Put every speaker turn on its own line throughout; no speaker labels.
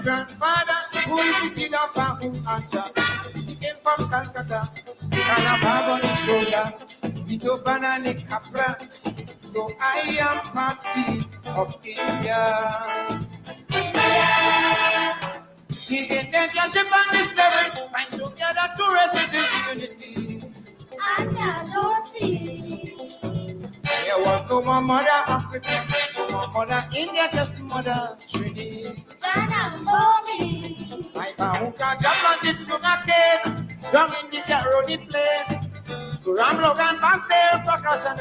grandfather, who is the seed of Ahu Acha. He came from Calcutta, stick and a bag on his shoulder, with a banana capra. So I am part seed of India. The intention on this level, find together to resist in unity.
Acha no see.
There was no more mother Africa, no more mother India, just mother Trinity.
Jana mommy.
My Bahuka planted sugar cane, down in the Jaroni plain. So Ram Logan passed their percussion.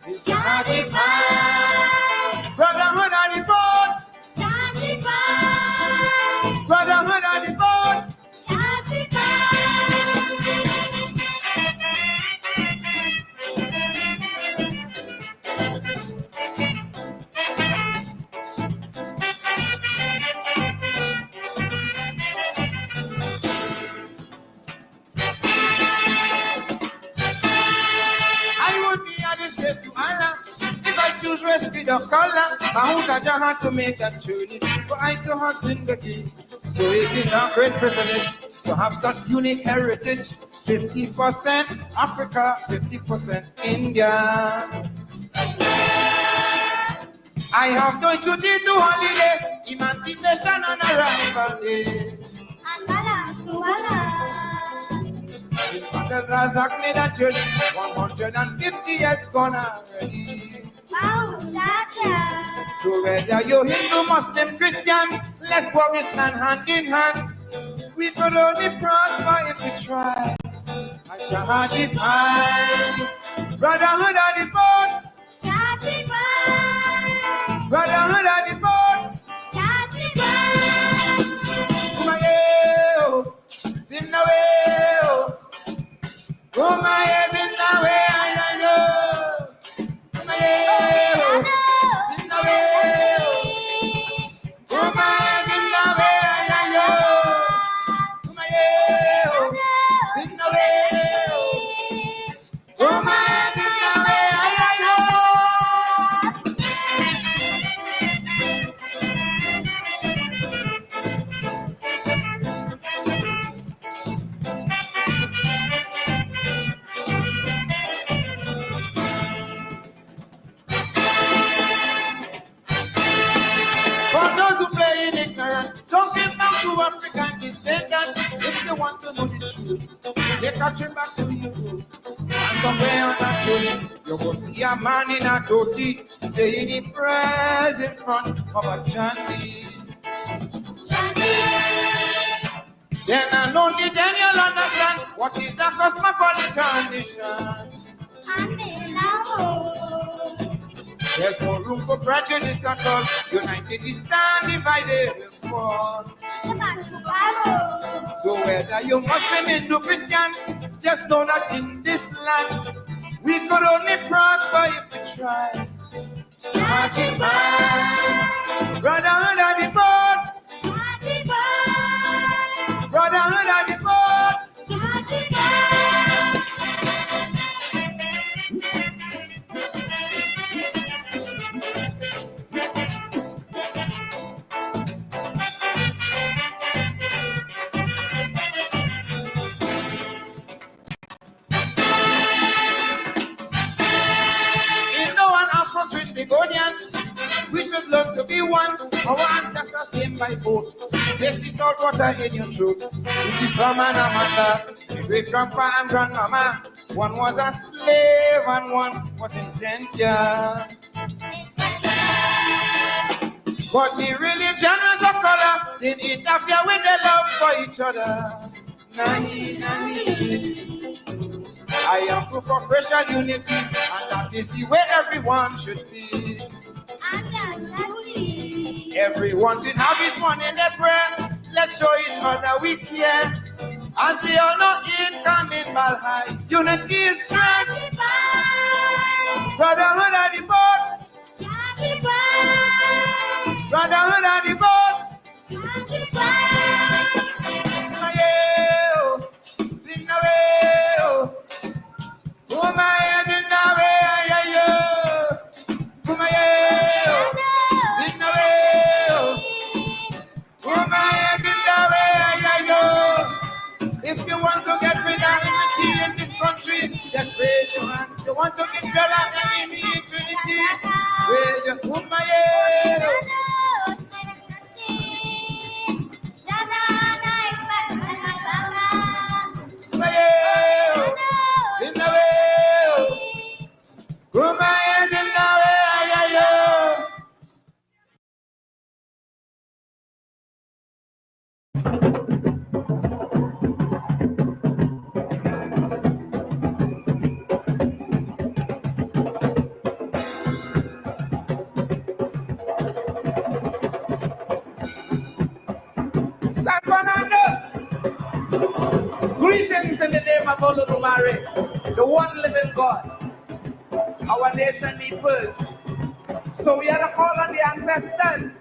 Jadi Pai, brotherhood on the board.
Jadi Pai,
Brotherhood on the board.
Jadi Pai. Choose respect of color, Mahuta had to make that journey for I to have sympathy. So it is a great privilege to have such unique heritage. 50% Africa, 50% India. I have joined today to holiday, emancipation and arrival day. Angala, Suala.
Father Razak made a journey, 150 years gone already. So whether you're Hindu, Muslim, Christian, let's walk this land hand in hand. We could only prosper if we try. Achahaji Pai, brotherhood on the board.
Chachi Pai,
Brotherhood on the board.
Chachi Pai.
Kumaye, Zimnawe, Kumaye, Zimnawe, I know. Kumaye. If you want to know the truth, they catch it back to you. And somewhere on that journey, you will see a man in a dhoti saying he prays in front of a chanty. Then and only then you'll understand what is the cosmopolitan nation. There's no room for prejudice at all. United we stand, divided we fall. So whether you're Muslim, Hindu, Christian, just know that in this land we could only prosper if we try. Chachi Pai, brotherhood on the board.
Chachi Pai,
brotherhood on the board.
Chachi Pai. We should learn to be one. Our ancestors came by boat. Take the salt water in your throat. You see, from an Amanda, great grandpa and grandmama. One was a slave and one was in danger. But the religion of color didn't interfere with their love for each other. Nahi, nahi. I am proof of racial unity, and that is the way everyone should be. Everyone should have his one in their prayer. Let's show each other we care. As we all know, incoming Malhai, unity is strength. Brotherhood on the board. Brotherhood on the board. want to Israel and me Trinity. Well, just put my head. In the way. Put my hands in the way.
Greetings in the name of Olodumare, the one living God. Our nation needs food. So we had to call on the ancestors.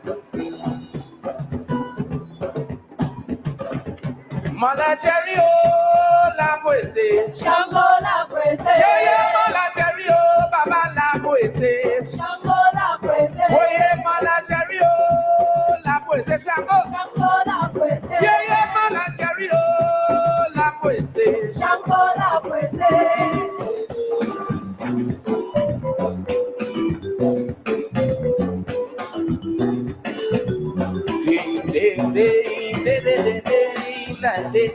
Mother Jerry, oh, la poesía.
Shango la poesía.
Yeah, yeah, Mother Jerry, oh, Baba la poesía.
Shango la poesía.
Oh, yeah, Mother Jerry, oh, la poesía. Shango.
Shango la poesía.
Yeah, yeah, Mother Jerry, oh, la poesía.
Shango la poesía.
Ding, ding, ding, ding, ding, ding, ding.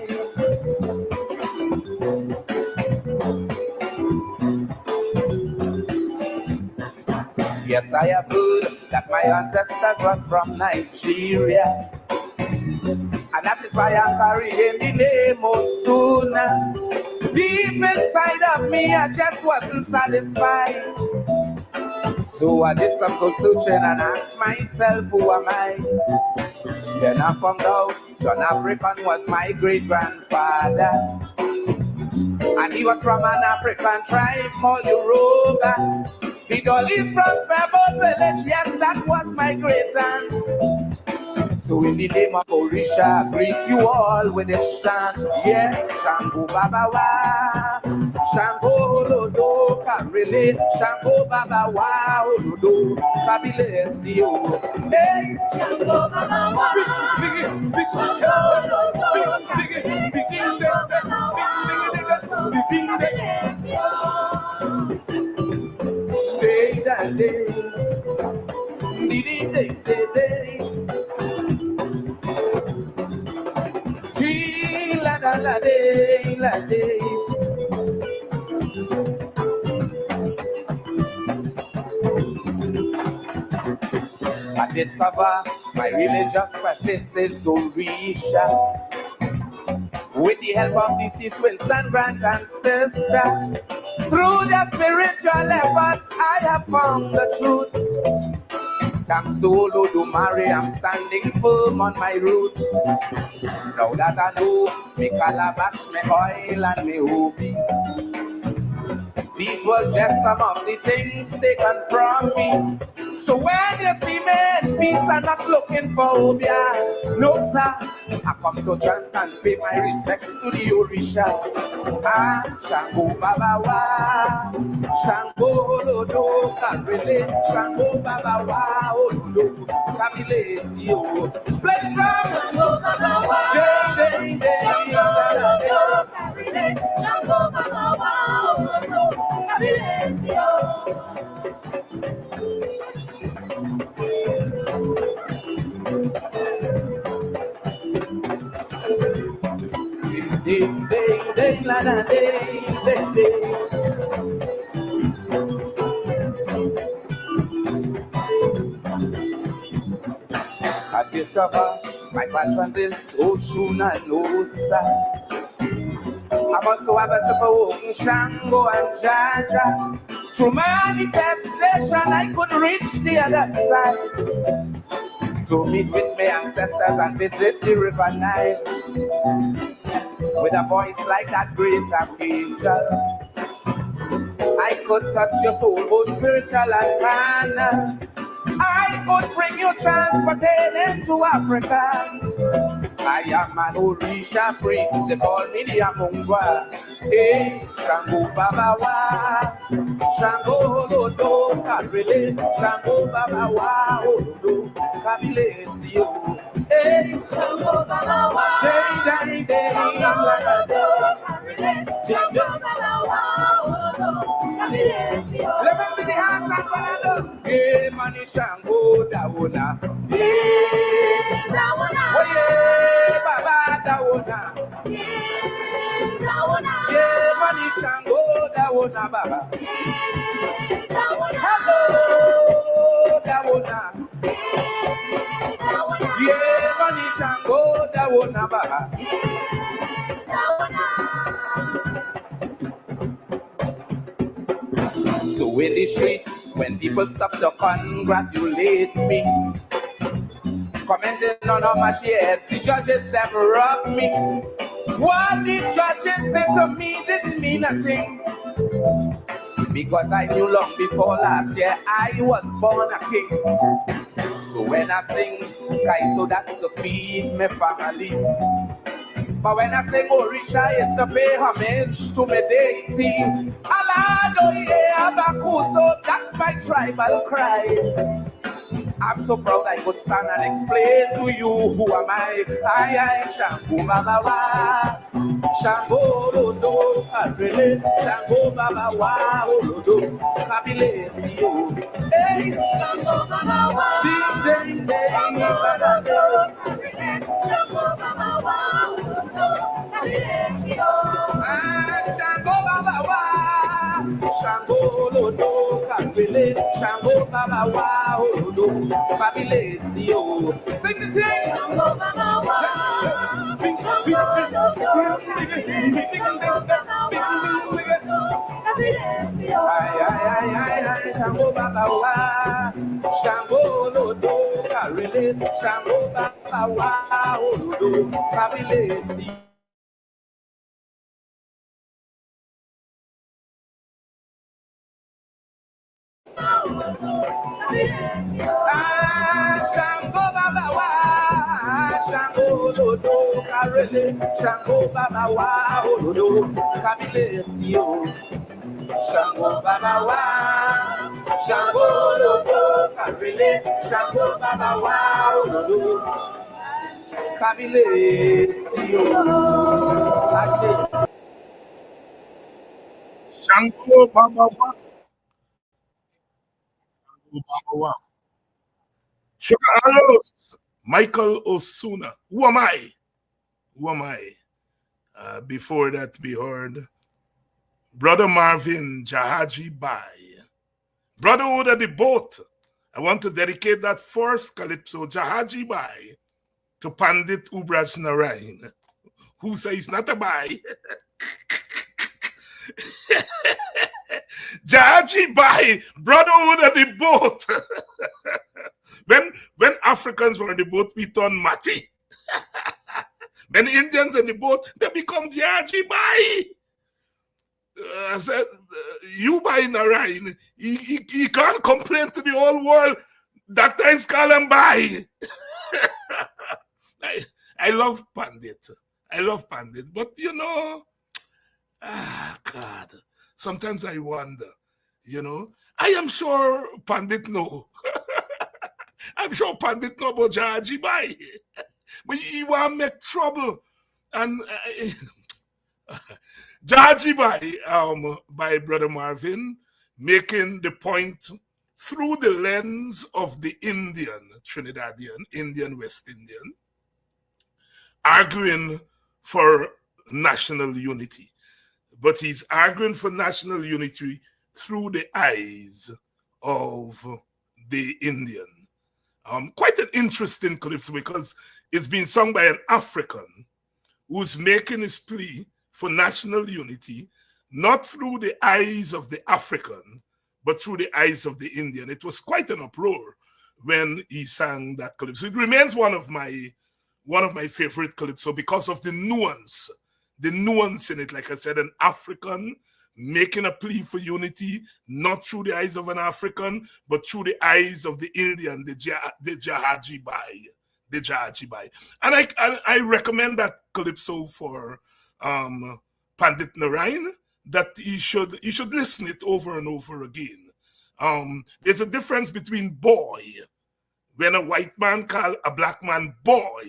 Yes, I have heard that my ancestors was from Nigeria, and that is why I'm carrying the name of Suna. Deep inside of me, I just wasn't satisfied. So I did some good searching and asked myself, who am I? Then I found out John African was my great-grandfather, and he was from an African tribe called Yoruba. He is from Pebble Village, yes, that was my great-aunt. So in the name of Orisha, I greet you all with a chant. Yes, Shango Baba Wa, Shango Lodo, Karele, Shango Baba Wa, Lodo, Kabilesio. Hey, Shango Baba Wa, Shango I discover my religious practice is Orisha. With the help of the Winston grand ancestor, through their spiritual efforts, I have found the truth. Thanks to Olodumare, I'm standing firm on my roots. Now that I know me calabash, me oil, and me hobi. These were just some of the things taken from me. So when you see me in peace, I'm not looking for obia. No, sir, I come to chant and pay my respects to the Orisha. Ah, Shango Baba Wa, Shango Lodo, Karele, Shango Baba Wa, Lodo, Kamile, Sio. Play drum, Shango Baba Wa, Shango Baba Wa, Lodo, Kamile, Sio. Ding, ding, ding, la, la, ding, ding, ding. I discover my passion is Oshun and Osa. I must go have a super Shango and Jaja. Through manifestation, I could reach the other side to meet with my ancestors and visit the river Nile. With a voice like that great archangel, I could touch your soul, both spiritual and carnal. I could bring you transportation to Africa. I am an Orisha priest, they call me the Amungwa. Hey, Shango Baba Wa, Shango Lodo, Karele, Shango Baba Wa, Lodo, Kamile, Sio. Hey, Shango Baba Wa, Day, Shango Baba Wa, Lodo, Kamile,
Dawona Baba. Hello, Dawona. Yeah, Bunny Shango, Dawona Baba. So in the street, when people stop to congratulate me, commenting on how much yes, the judges have robbed me. What the judges said to me didn't mean a thing, because I knew long before last year I was born a king. So when I sing, guys, so that's to feed my family. But when I sing Orisha, it's to pay homage to my deity. Alado ye abaku, so that's my tribal cry. I'm so proud I could stand and explain to you who am I. I am Shango Baba Wa, Shango Rodo, Arele, Shango Baba Wa, Rodo, Kabile, Dio. Hey, Shango Baba Wa, Ding Ding Ding, Shango Baba Wa, Rodo, Kabile, Dio. Shango Baba Wa, Shango Rodo, Kabile, Shango Baba Wa, Rodo. Dio. Sing the thing. Shango Baba Wa, Shango Lodo, Karele, Shango Baba Wa, Olodo, Kabile. Shango Baba Wa, Shango Lodo, Karele, Shango Baba Wa, Olodo, Kabile. Shango Baba Wa, Shango Lodo, Karele, Shango Baba Wa, Olodo, Kabile.
Shango Baba Wa. Sugar Alos, Michael Osuna. Who am I? Who am I? Before that, we heard Brother Marvin Jahaji Bai. Brotherhood of the Boat. I want to dedicate that first calypso, Jahaji Bai, to Pandit Ubraj Narayan, who says not a Bai. Jahaji Bai, Brotherhood of the Boat. When Africans were on the boat, we turned Mati. When Indians on the boat, they become Jahaji Bai. I said, you Bai Narayan, he can't complain to the whole world. Dr. is calling Bai. I love Pandit. I love Pandit. But you know, God, sometimes I wonder, you know, I am sure Pandit know. I'm sure Pandit know about Jahaji Bai. But he want to make trouble. And Jahaji Bai, by Brother Marvin, making the point through the lens of the Indian, Trinidadian, Indian, West Indian, arguing for national unity. But he's arguing for national unity through the eyes of the Indian. Quite an interesting calypso because it's been sung by an African who's making his plea for national unity, not through the eyes of the African, but through the eyes of the Indian. It was quite an uproar when he sang that calypso. It remains one of my favorite calypso because of the nuance in it. Like I said, an African making a plea for unity, not through the eyes of an African, but through the eyes of the Indian, the Jahaji Bai. The Jahaji Bai. And I recommend that calypso for Pandit Narayan, that you should listen it over and over again. There's a difference between boy, when a white man call a black man boy.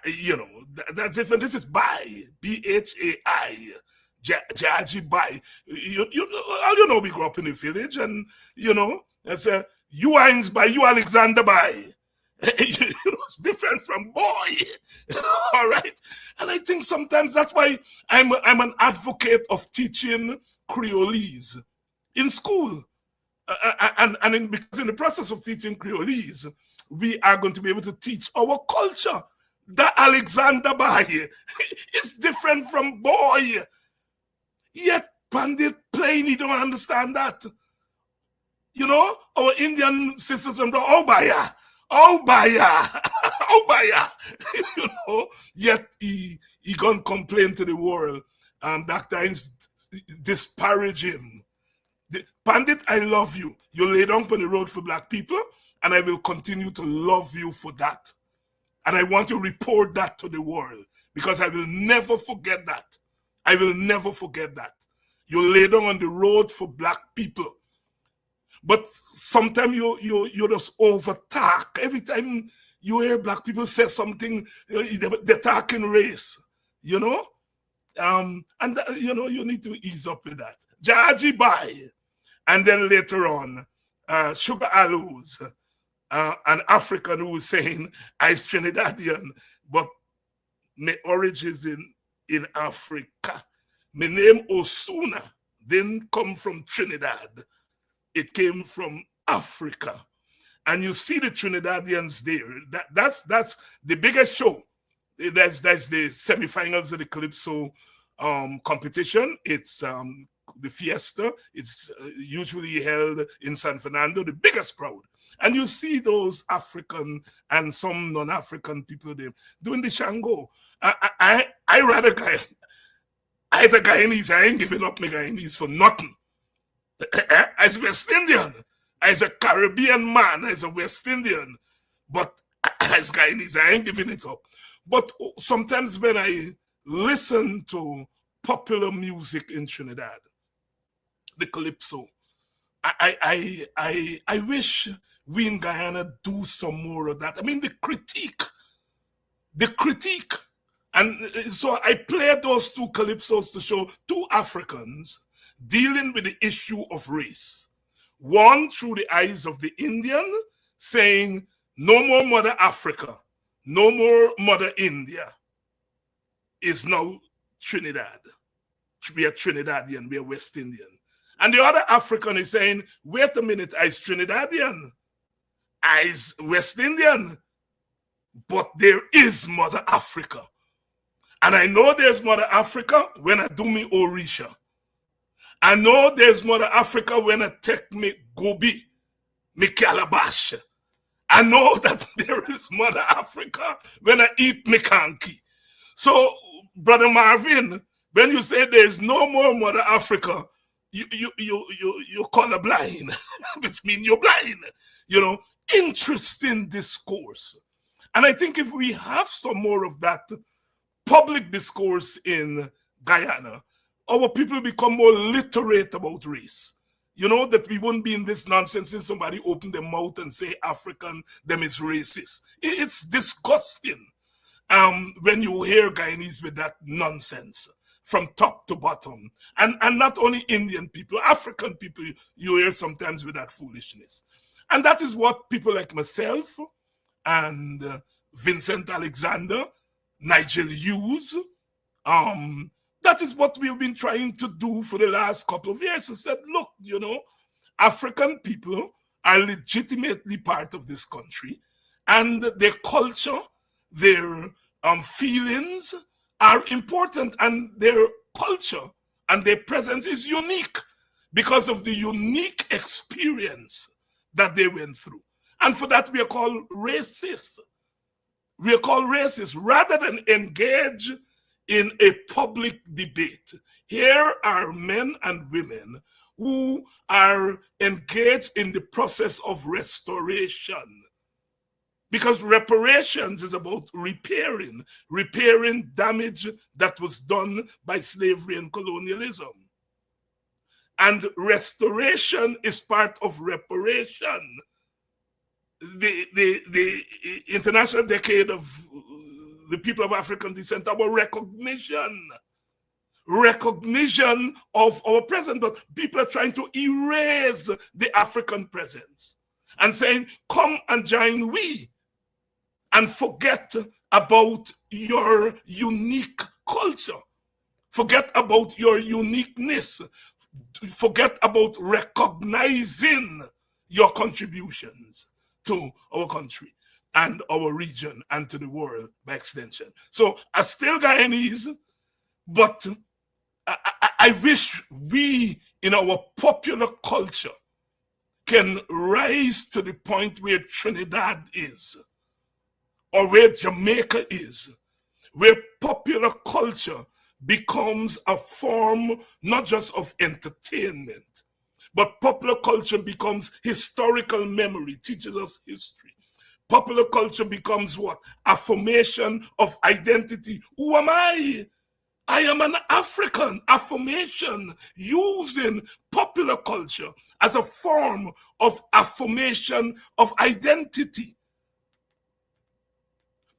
You know, that's different. This is Bai, B-H-A-I, Jahaji Bai. You know, we grew up in the village, and you know, that's you Hines Bai, you Alexander Bai.
It's different from boy. All right. And I think sometimes that's why I'm an advocate of teaching Creolese in school. Because in the process of teaching Creolese, we are going to be able to teach our culture. The Alexander boy is different from boy. Yet Pandit plain, he don't understand that. You know, our Indian sisters and brothers, oh baya, you know, yet he gonna complain to the world. Dr. Hines disparage him. Pandit, I love you. You laid down on the road for black people, and I will continue to love you for that. And I want to report that to the world, because I will never forget that. I will never forget that. You laid down on the road for black people. But sometimes you just overtalk. Every time you hear black people say something, they're talking race, you know? And you know, you need to ease up with that. Jaji Bai. And then later on, Sugar Aloes, an African who was saying, I'm Trinidadian, but my origins in Africa. My name Osuna didn't come from Trinidad. It came from Africa. And you see the Trinidadians there. That's the biggest show. That's the semifinals of the Calypso competition. It's the Fiesta. It's usually held in San Fernando, the biggest crowd. And you see those African and some non-African people there doing the Shango. I rather as a Guyanese, I ain't giving up my Guyanese for nothing. As West Indian, as a Caribbean man, as a West Indian, but as Guyanese, I ain't giving it up. But sometimes when I listen to popular music in Trinidad, the Calypso, I wish we in Guyana do some more of that. I mean, the critique. And so I played those two Calypsos to show two Africans dealing with the issue of race. One through the eyes of the Indian, saying, no more Mother Africa, no more Mother India, is now Trinidad. We are Trinidadian, we are West Indian. And the other African is saying, wait a minute, I's Trinidadian, I's West Indian, but there is Mother Africa. And I know there's Mother Africa when I do me Orisha. I know there's Mother Africa when I take me Gobi, me Calabash. I know that there is Mother Africa when I eat me Kanki. So, Brother Marvin, when you say there's no more Mother Africa, you colorblind, which means you're blind. You know, interesting discourse. And I think if we have some more of that public discourse in Guyana, our people become more literate about race. You know, that we wouldn't be in this nonsense if somebody opened their mouth and say African, them is racist. It's disgusting when you hear Guyanese with that nonsense from top to bottom. And not only Indian people, African people, you hear sometimes with that foolishness. And that is what people like myself and Vincent Alexander, Nigel Hughes, that is what we've been trying to do for the last couple of years. I said, look, you know, African people are legitimately part of this country, and their culture, their feelings are important, and their culture and their presence is unique because of the unique experience that they went through. And for that, we are called racist. We are called racist rather than engage in a public debate. Here are men and women who are engaged in the process of restoration. Because reparations is about repairing damage that was done by slavery and colonialism. And restoration is part of reparation. The International Decade of the People of African Descent, about recognition of our presence, but people are trying to erase the African presence and saying, come and join we. and forget about your unique culture. Forget about your uniqueness. Forget about recognizing your contributions to our country and our region and to the world by extension. So I still Guyanese, but I wish we in our popular culture can rise to the point where Trinidad is, or where Jamaica is, where popular culture becomes a form not just of entertainment, but popular culture becomes historical memory, teaches us history. Popular culture becomes what? Affirmation of identity. Who am I? I am an African. Affirmation, using popular culture as a form of affirmation of identity.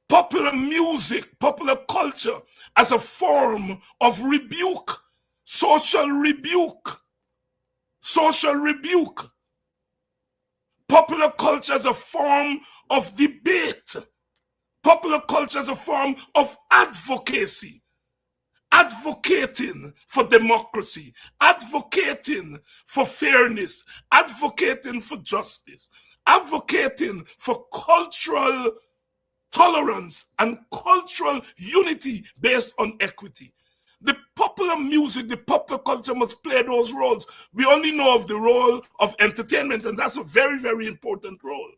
Popular music, popular culture as a form of rebuke, social rebuke, social rebuke. Popular culture as a form of debate. Popular culture as a form of advocacy. Advocating for democracy, advocating for fairness, advocating for justice, advocating for cultural tolerance and cultural unity based on equity. The popular music, the popular culture must play those roles. We only know of the role of entertainment, and that's a very, very important role.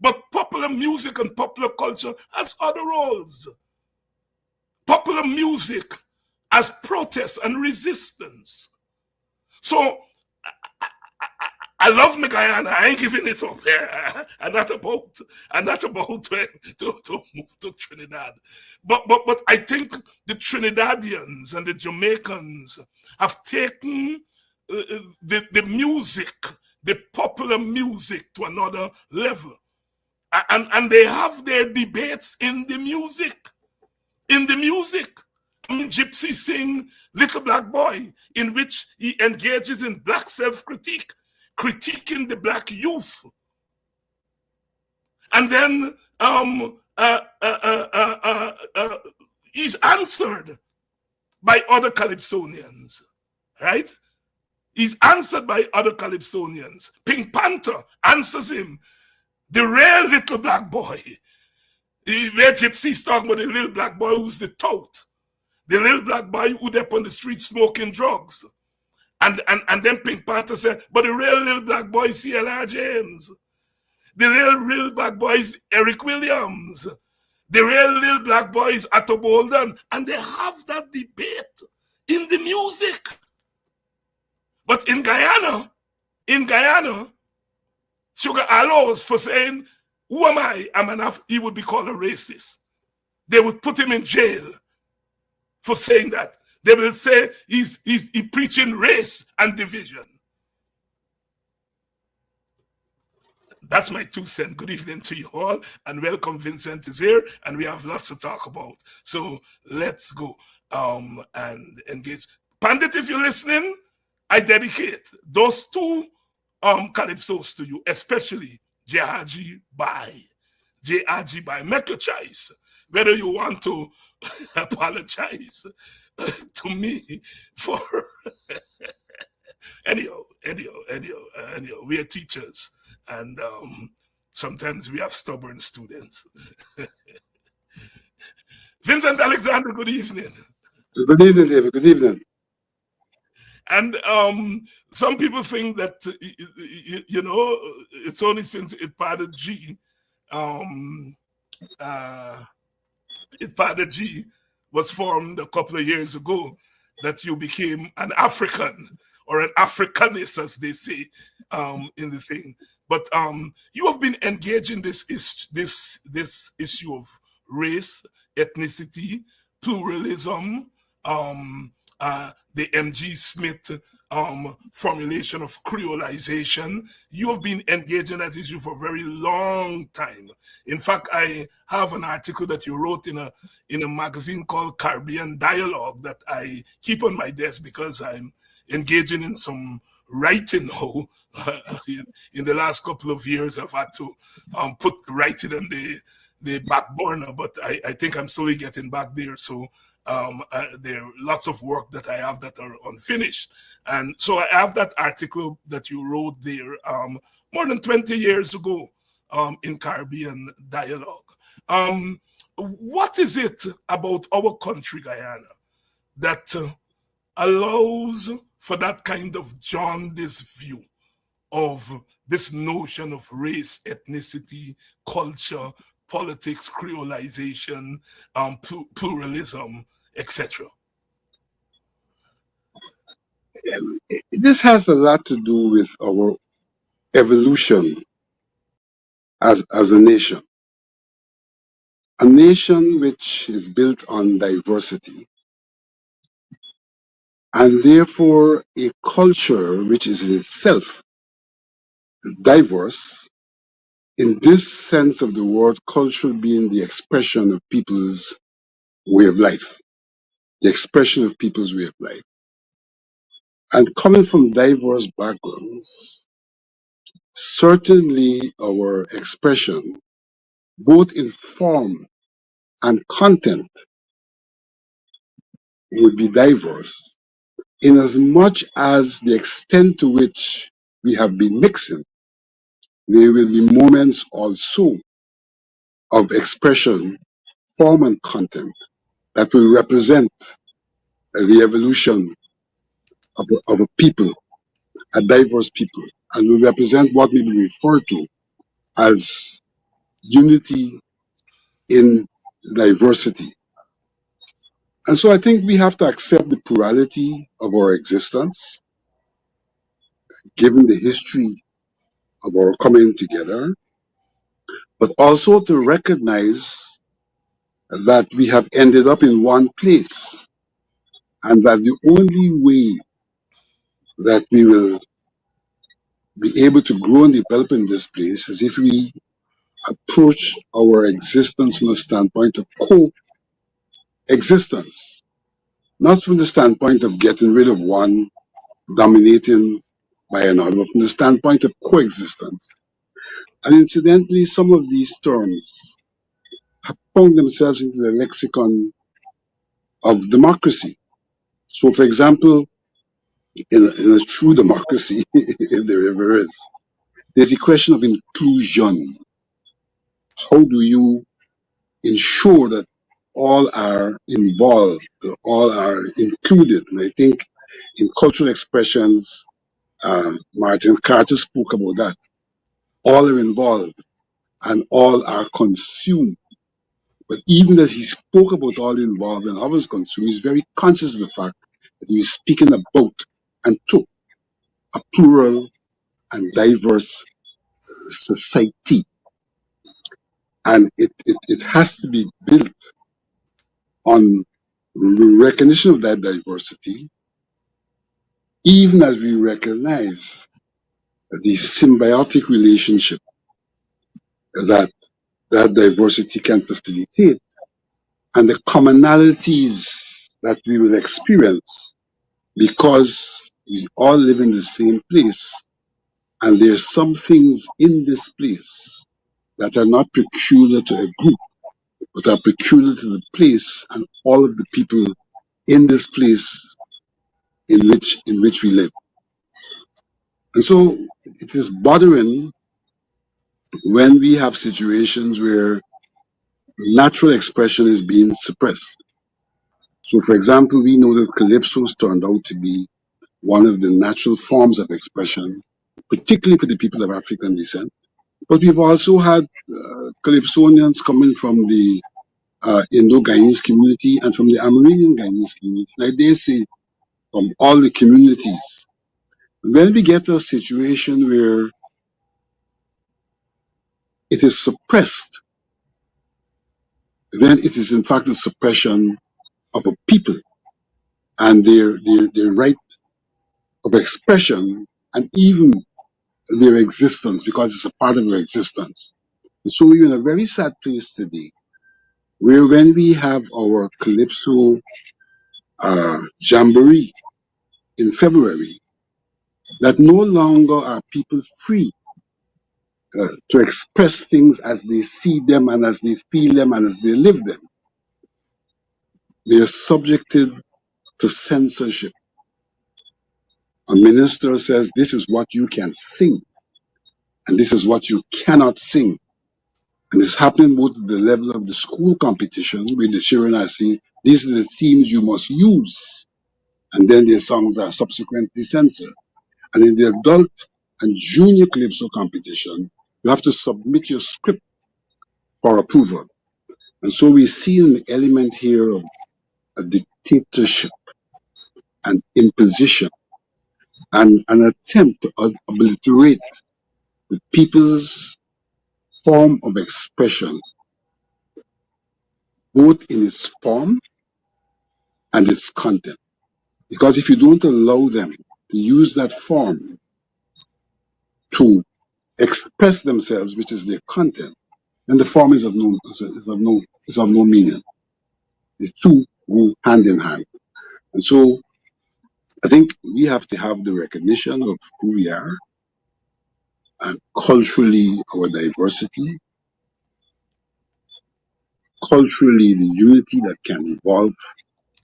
But popular music and popular culture has other roles. Popular music as protest and resistance. So I love my Guyana. I ain't giving it up. Yeah. I'm not about to move to Trinidad. But I think the Trinidadians and the Jamaicans have taken the music, the popular music, to another level. And they have their debates in the music. In the music. I mean, Gypsy sing Little Black Boy, in which he engages in black self-critique, critiquing the black youth. And then he's answered by other Calypsonians, right? He's answered by other Calypsonians. Pink Panther answers him. The real Little Black Boy. Where Gypsy's talking about the little black boy who's the tote. The little black boy who up on the street smoking drugs. And then Pink Panther said, but the real little black boy is C.L.R. James. The real black boy is Eric Williams. The real little black boy is Atto Bolden. And they have that debate in the music. But in Guyana, Sugar allows for saying, who am I? He would be called a racist. They would put him in jail for saying that. They will say he's preaching race and division. That's my 2 cents. Good evening to you all, and welcome. Vincent is here, and we have lots to talk about. So let's go and engage. Pandit, if you're listening, I dedicate those 2 calypsos to you, especially J.R.G. Bai. Make your choice. Whether you want to apologize to me for anyhow, we are teachers, and sometimes we have stubborn students. Vincent Alexander, good evening.
Good evening, David. Good evening.
And some people think that, it's only since Ipada G, Ipada G was formed a couple of years ago that you became an African, or an Africanist, as they say, in the thing. But you have been engaging this issue of race, ethnicity, pluralism, the M.G. Smith formulation of creolization. You have been engaging that issue for a very long time. In fact, I have an article that you wrote in a magazine called Caribbean Dialogue that I keep on my desk because I'm engaging in some writing now. In the last couple of years, I've had to put writing on the back burner, but I think I'm slowly getting back there. So there are lots of work that I have that are unfinished. And so I have that article that you wrote there more than 20 years ago in Caribbean Dialogue. What is it about our country, Guyana, that allows for that kind of jaundiced view of this notion of race, ethnicity, culture, politics, creolization, pluralism, etc.?
This has a lot to do with our evolution as a nation. A nation which is built on diversity, and therefore a culture which is in itself diverse, in this sense of the word, culture being the expression of people's way of life, the expression of people's way of life. And coming from diverse backgrounds, certainly our expression, both in form and content, would be diverse, in as much as the extent to which we have been mixing. There will be moments also of expression, form and content that will represent the evolution of a people, a diverse people, and will represent what may be referred to as unity in diversity. And so I think we have to accept the plurality of our existence, given the history of our coming together, but also to recognize that we have ended up in one place, and that the only way that we will be able to grow and develop in this place is if we approach our existence from the standpoint of coexistence, not from the standpoint of getting rid of one, dominating by another, but from the standpoint of coexistence. And incidentally, some of these terms have found themselves into the lexicon of democracy. So, for example, in a true democracy, if there ever is, there's a question of inclusion. How do you ensure that all are involved, all are included? And I think in cultural expressions, Martin Carter spoke about that. All are involved and all are consumed. But even as he spoke about all involved and others consumed, he's very conscious of the fact that he was speaking about and to a plural and diverse society. And it has to be built on recognition of that diversity, even as we recognize the symbiotic relationship that that diversity can facilitate and the commonalities that we will experience because we all live in the same place and there's some things in this place that are not peculiar to a group but are peculiar to the place and all of the people in this place in which we live. And so it is bothering when we have situations where natural expression is being suppressed. So, for example, we know that calypsos turned out to be one of the natural forms of expression, particularly for the people of African descent. But we've also had calypsonians coming from the Indo-Guyanese community and from the Amerindian Guyanese community. Like they say, from all the communities. When we get to a situation where it is suppressed, then it is in fact a suppression of a people and their right of expression and even their existence because it's a part of their existence. And so we're in a very sad place today where when we have our Calypso Jamboree in February, that no longer are people free to express things as they see them and as they feel them and as they live them. They are subjected to censorship. A minister says, this is what you can sing, and this is what you cannot sing. And it's happening both at the level of the school competition, where the children are saying, these are the themes you must use, and then their songs are subsequently censored. And in the adult and junior calypso competition, you have to submit your script for approval. And so we see an element here of a dictatorship and imposition and an attempt to obliterate the people's form of expression, both in its form and its content. Because if you don't allow them to use that form to express themselves, which is their content, then the form is of no meaning. The two go hand in hand. And so I think we have to have the recognition of who we are and culturally our diversity, culturally the unity that can evolve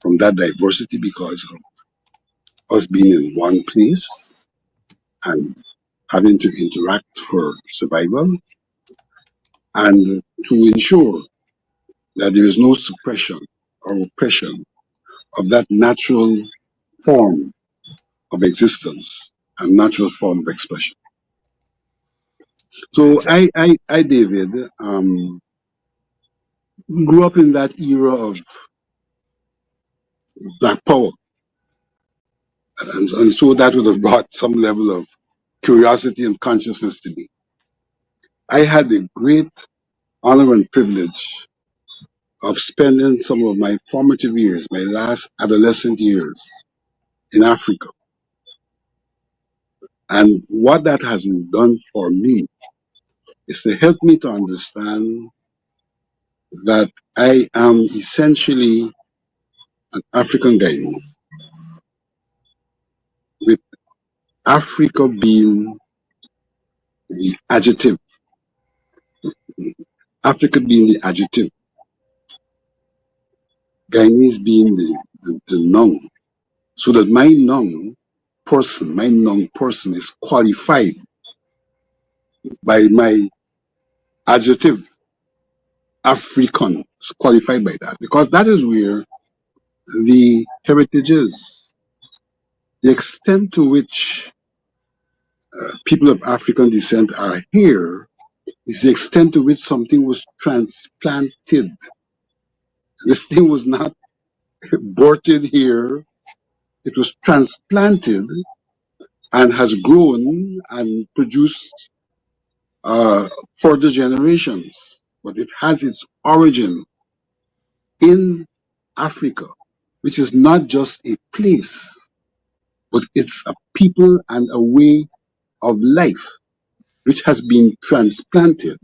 from that diversity because of us being in one place and having to interact for survival, and to ensure that there is no suppression or oppression of that natural form of existence and natural form of expression. So I David, grew up in that era of Black Power, and so that would have brought some level of curiosity and consciousness to me. I had the great honor and privilege of spending some of my formative years, my last adolescent years, in Africa. And what that has done for me is to help me to understand that I am essentially an African Guyanese, with Africa being the adjective, Africa being the adjective, Guyanese being the noun, so that my noun person is qualified by my adjective, African, is qualified by that, because that is where the heritage is. The extent to which people of African descent are here is the extent to which something was transplanted. This thing was not aborted here. It was transplanted and has grown and produced further generations. But it has its origin in Africa, which is not just a place, but it's a people and a way of life which has been transplanted.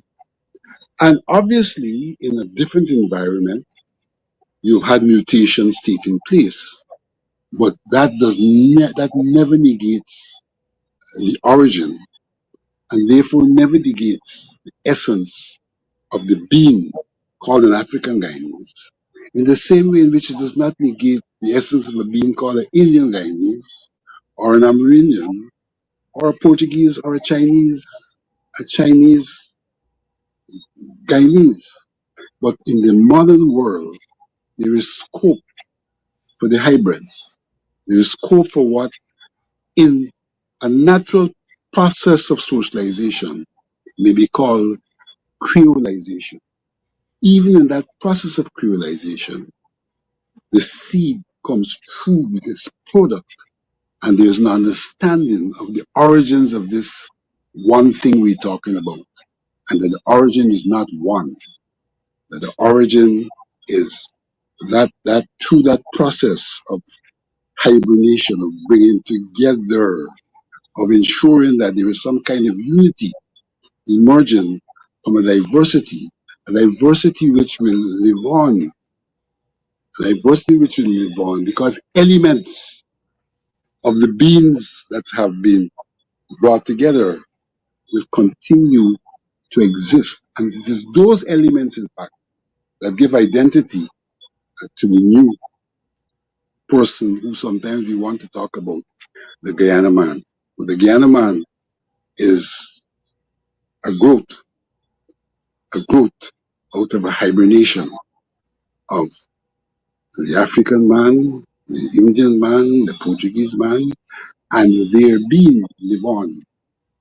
And obviously, in a different environment, you had mutations taking place, but that never negates the origin, and therefore never negates the essence of the being called an African Guyanese. In the same way in which it does not negate the essence of a being called an Indian Guyanese, or an Amerindian, or a Portuguese, or a Chinese Guyanese. But in the modern world, there is scope for the hybrids. There is scope for what, in a natural process of socialization, may be called creolization. Even in that process of creolization, the seed comes through with its product, and there's an understanding of the origins of this one thing we're talking about, and that the origin is not one, that the origin is that through that process of hibernation, of bringing together, of ensuring that there is some kind of unity emerging from a diversity which will live on, because elements of the beings that have been brought together will continue to exist. And it is those elements, in fact, that give identity to the new person who sometimes we want to talk about, the Guyana man. But the Guyana man is a growth out of a hibernation of the African man, the Indian man, the Portuguese man, and their being live on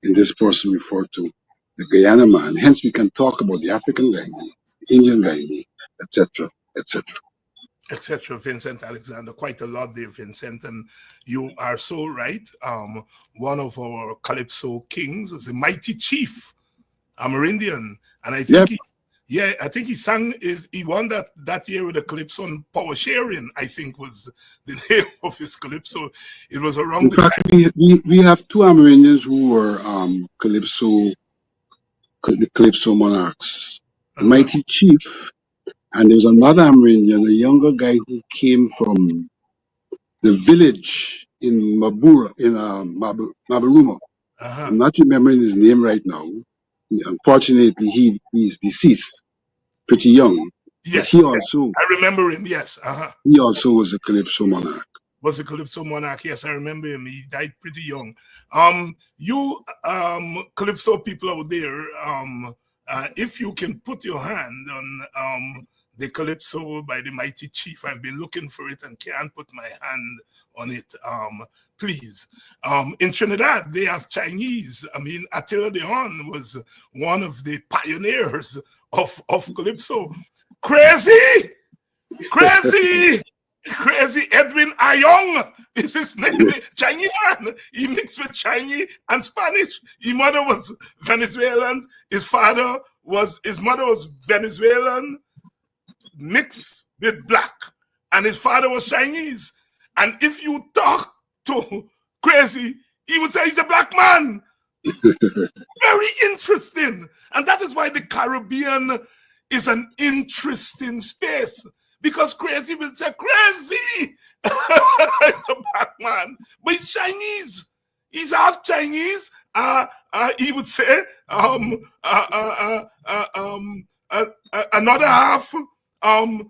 in this person referred to, the Guyana man. Hence, we can talk about the African Guyanese, the Indian Guyanese, etc., etc.
Etc. Vincent Alexander, quite a lot there, Vincent, and you are so right. One of our Calypso kings was the mighty chief, Amerindian, and I think I think he won that year with the Calypso on Power Sharing, I think was the name of his Calypso. It was around
In fact, we have two Amerindians who were the Calypso monarchs, the mighty chief. And there's another Amerindian, a younger guy who came from the village in Mabaruma. I'm not remembering his name right now. Unfortunately, he's deceased, pretty young.
Yes,
but he also.
I remember him. Yes,
he also was a Calypso monarch.
Was a Calypso monarch? Yes, I remember him. He died pretty young. You Calypso people out there, if you can put your hand on the Calypso by the mighty chief. I've been looking for it and can't put my hand on it. Please. In Trinidad, they have Chinese. I mean, Attila de Horn was one of the pioneers of Calypso. Crazy Edwin Ayong is his name. Chinese man. He mixed with Chinese and Spanish. His mother was Venezuelan. His mother was Venezuelan, mixed with black, and his father was Chinese. And if you talk to Crazy, he would say he's a black man. Very interesting. And that is why the Caribbean is an interesting space, because Crazy will say, Crazy, it's a black man, but he's Chinese. He's half Chinese. He would say another half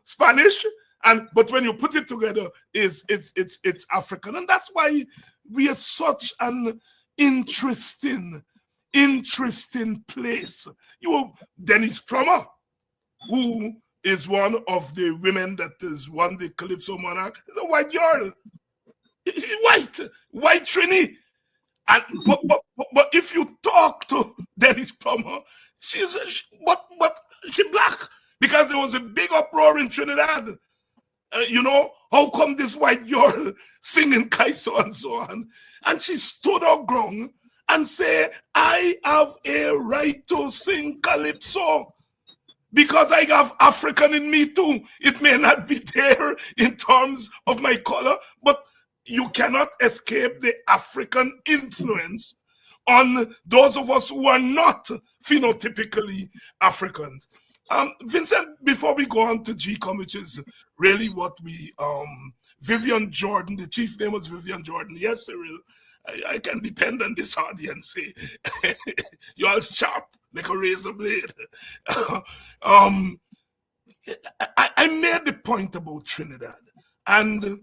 Spanish, but when you put it together, it's African, and that's why we are such an interesting place. Dennis Plummer, who is one of the women that has won the Calypso monarch, is a white girl. She's white Trini. And but if you talk to Dennis Plummer, she's black, because there was a big uproar in Trinidad. How come this white girl singing Kaiso and so on? And she stood her ground and said, I have a right to sing Calypso because I have African in me too. It may not be there in terms of my color, but you cannot escape the African influence on those of us who are not phenotypically Africans. Vincent, before we go on to GCOM, which is really what we, Vivian Jordan, the chief name was Vivian Jordan. Yes, Cyril, I can depend on this audience. You're all sharp like a razor blade. I made the point about Trinidad, and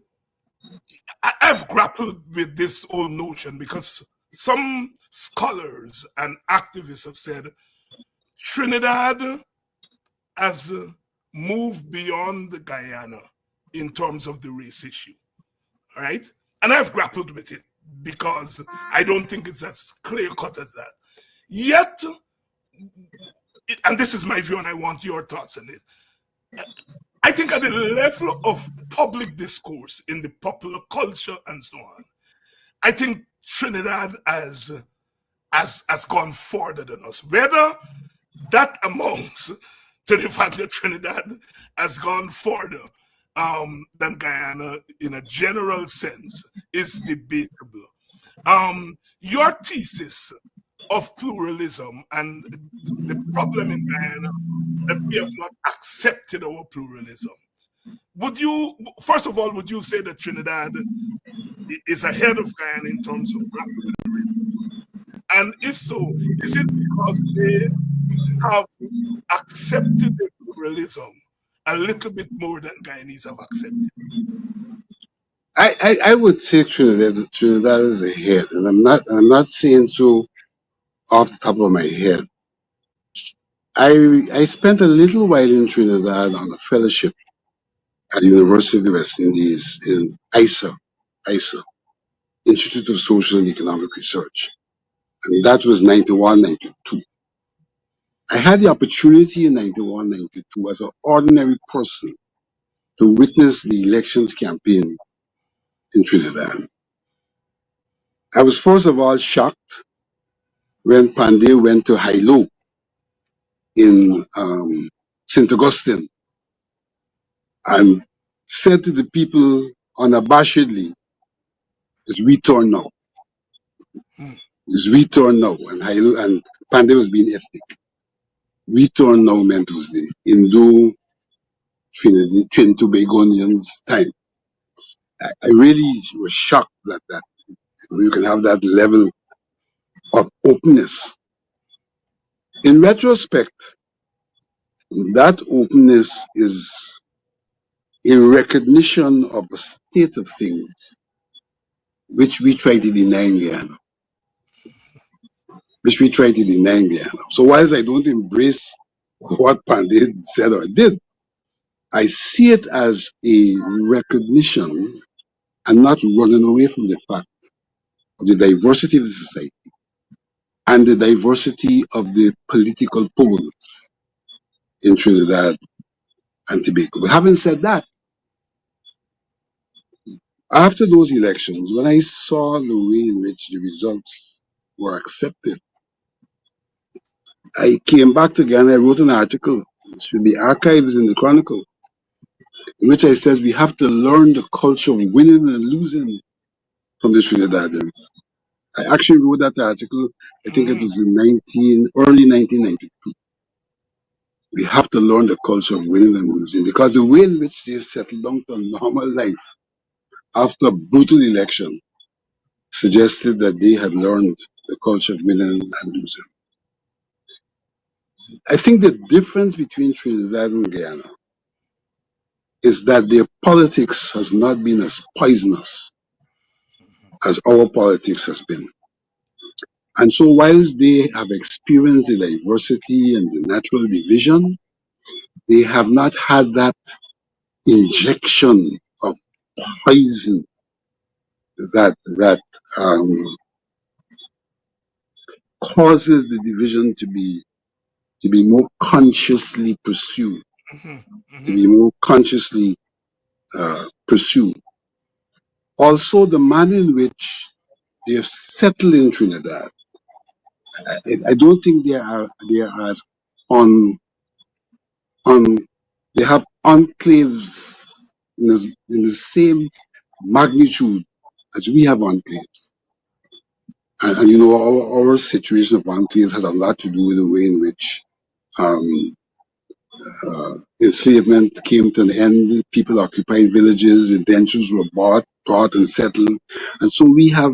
I've grappled with this whole notion because some scholars and activists have said Trinidad has moved beyond the Guyana in terms of the race issue, all right? And I've grappled with it because I don't think it's as clear-cut as that. Yet, and this is my view and I want your thoughts on it, I think at the level of public discourse in the popular culture and so on, I think Trinidad has gone further than us. Whether that amounts to the fact that Trinidad has gone further than Guyana in a general sense is debatable. Your thesis of pluralism and the problem in Guyana that we have not accepted our pluralism. First of all, would you say that Trinidad is ahead of Guyana in terms of grappling with the race? And if so, is it because they have accepted the pluralism a little bit more than Guyanese have accepted.
I would say Trinidad is ahead, and I'm not saying so off the top of my head. I spent a little while in Trinidad on a fellowship at the University of the West Indies in ISA, Institute of Social and Economic Research, and that was 91, 92. I had the opportunity in 91, 92 as an ordinary person to witness the elections campaign in Trinidad. I was first of all shocked when Pandey went to Hilo in St. Augustine and said to the people unabashedly, "It's we turn now.
Hmm.
It's we turn now." And Hilo and Pandey was being ethnic. We turn now meant it was the Indo Trinidadians time. I really was shocked that you can have that level of openness. In retrospect, that openness is in recognition of a state of things which we try to deny in Guyana. So whilst I don't embrace what Pandey said or did, I see it as a recognition and not running away from the fact of the diversity of the society and the diversity of the political poles in Trinidad and Tobago. But having said that, after those elections, when I saw the way in which the results were accepted, I came back to Ghana. I wrote an article, it should be archives in the Chronicle, in which I says we have to learn the culture of winning and losing from the Trinidadians. I actually wrote that article, I think it was in early 1992. We have to learn the culture of winning and losing because the way in which they settled down to normal life after a brutal election suggested that they had learned the culture of winning and losing. I think the difference between Trinidad and Guyana is that their politics has not been as poisonous as our politics has been. And so whilst they have experienced the diversity and the natural division, they have not had that injection of poison that causes the division to be more consciously pursued, to be more consciously pursued. Also, the manner in which they have settled in Trinidad, I don't think they are as on they have enclaves in the same magnitude as we have enclaves. And you know, our situation of enclaves has a lot to do with the way in which enslavement came to an end. People occupied villages, indentures were bought and settled. And so we have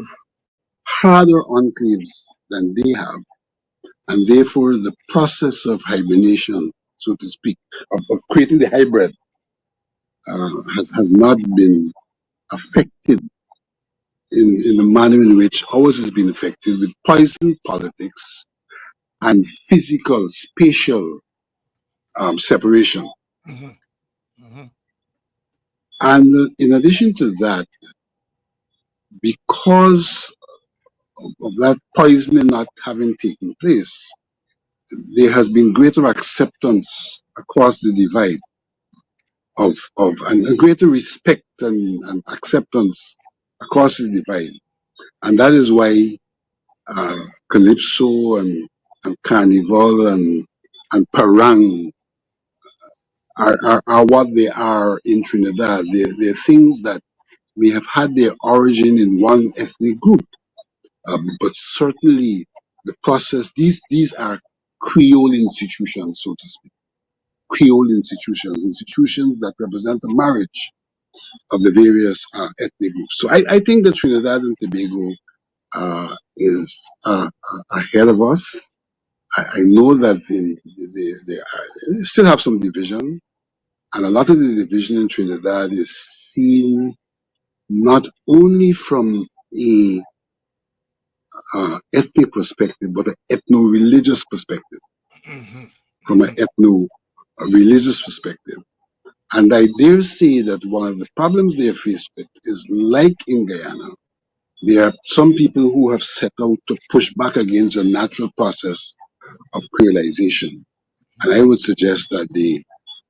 harder enclaves than they have. And therefore, the process of hibernation, so to speak, of creating the hybrid has not been affected in the manner in which ours has been affected with poison politics and physical, spatial separation. And in addition to that, because of that poisoning not having taken place, there has been greater acceptance across the divide and greater respect and acceptance across the divide. And that is why Calypso and Carnival and Parang are what they are in Trinidad. They're things that may have had their origin in one ethnic group, but certainly the process, these are Creole institutions, so to speak. Creole institutions that represent the marriage of the various ethnic groups. So I think that Trinidad and Tobago is ahead of us. I know that they still have some division, and a lot of the division in Trinidad is seen not only from a ethnic perspective, but an ethno-religious perspective, from an ethno-religious perspective. And I dare say that one of the problems they are faced with is like in Guyana, there are some people who have set out to push back against the natural process of creolization. And I would suggest that the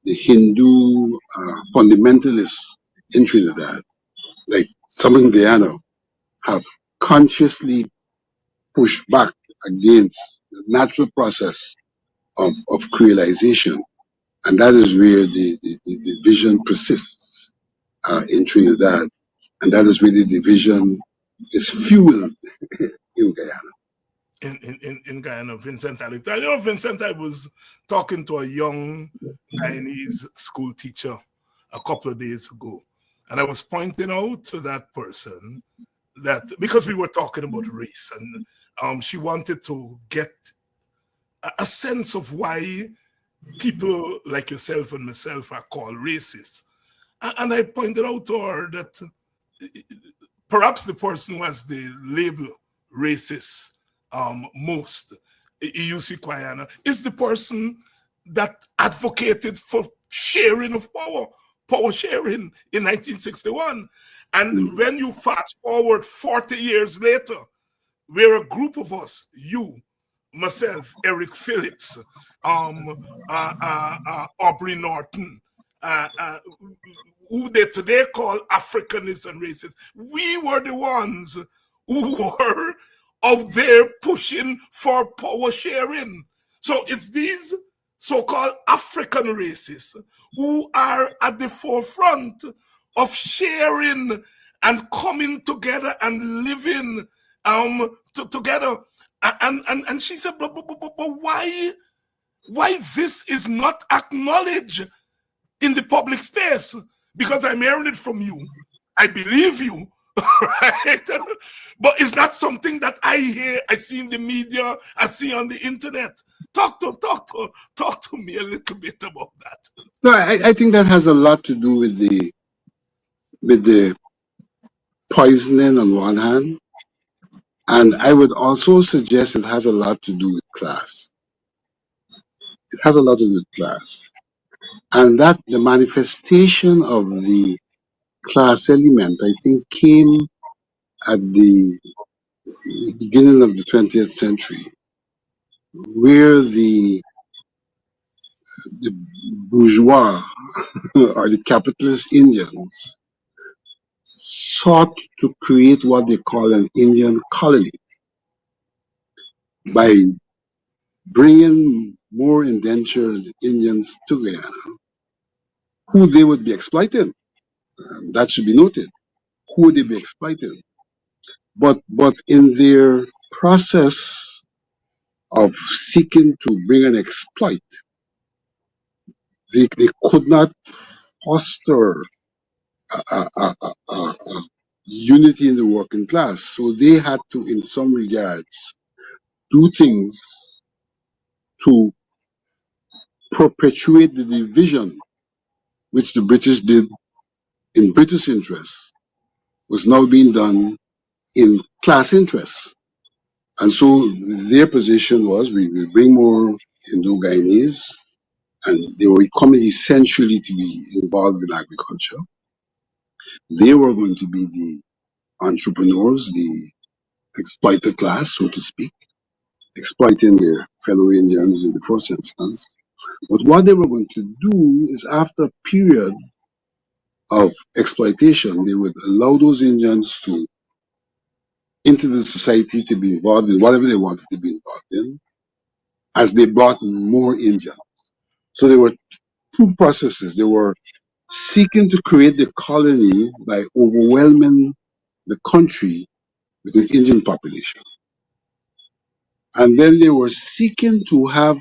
Hindu fundamentalists in Trinidad, like some in Guyana, have consciously pushed back against the natural process of creolization. And that is where the division persists in Trinidad. And that is where the division is fueled in Guyana.
In Guyana, Vincent Alexander. You know, Vincent, I was talking to a young Guyanese school teacher a couple of days ago, and I was pointing out to that person that because we were talking about race, and she wanted to get a sense of why people like yourself and myself are called racist. And I pointed out to her that perhaps the person who has the label racist most, EUC Guyana, is the person that advocated for sharing of power sharing in 1961. And when you fast forward 40 years later, we're a group of us, you, myself, Eric Phillips, Aubrey Norton, who they today call Africanists and racists. We were the ones who were out there pushing for power sharing. So it's these so-called African racists who are at the forefront of sharing and coming together and living together. And she said, but why this is not acknowledged in the public space? Because I'm hearing it from you. I believe you, right? But it's not something that I hear, I see in the media, I see on the internet. Talk to me a little bit about that.
No, I think that has a lot to do with the poisoning on one hand, and I would also suggest it has a lot to do with class. It has a lot to do with class, and that the manifestation of the class element, I think, came at the beginning of the 20th century, where the bourgeois or the capitalist Indians sought to create what they call an Indian colony by bringing more indentured Indians to Guyana, who they would be exploiting. That should be noted. Who would they be exploiting? But in their process of seeking to bring an exploit, they could not foster a unity in the working class. So they had to, in some regards, do things to perpetuate the division which the British did in British interests was now being done in class interests. And so their position was we will bring more Indo-Guyanese, and they were coming essentially to be involved in agriculture. They were going to be the entrepreneurs, the exploiter class, so to speak, exploiting their fellow Indians in the first instance. But what they were going to do is, after a period of exploitation, they would allow those Indians to into the society to be involved in whatever they wanted to be involved in, as they brought more Indians. So there were two processes. They were seeking to create the colony by overwhelming the country with an Indian population. And then they were seeking to have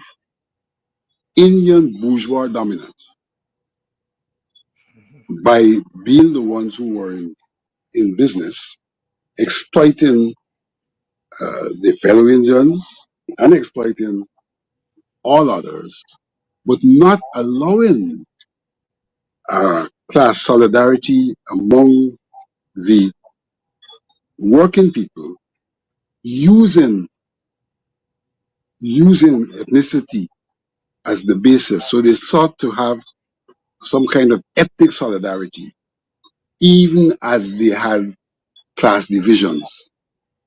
Indian bourgeois dominance by being the ones who were in business, exploiting the fellow Indians and exploiting all others, but not allowing class solidarity among the working people, using ethnicity as the basis. So they sought to have some kind of ethnic solidarity, even as they had class divisions.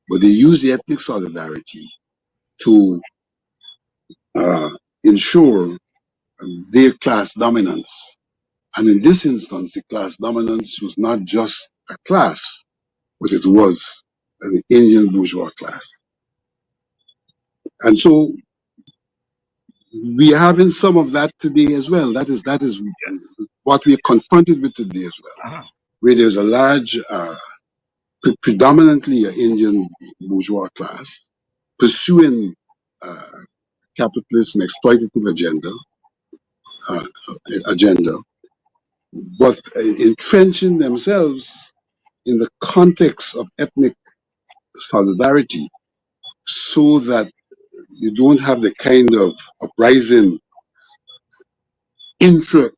But they used the ethnic solidarity to ensure their class dominance. And in this instance, the class dominance was not just a class, but it was the Indian bourgeois class. And so we are having some of that today as well. That is
Yes.
what we are confronted with today as well,
Uh-huh.
where there's a large, predominantly an Indian bourgeois class pursuing capitalist and exploitative uh, agenda, but entrenching themselves in the context of ethnic solidarity, so that you don't have the kind of uprising intra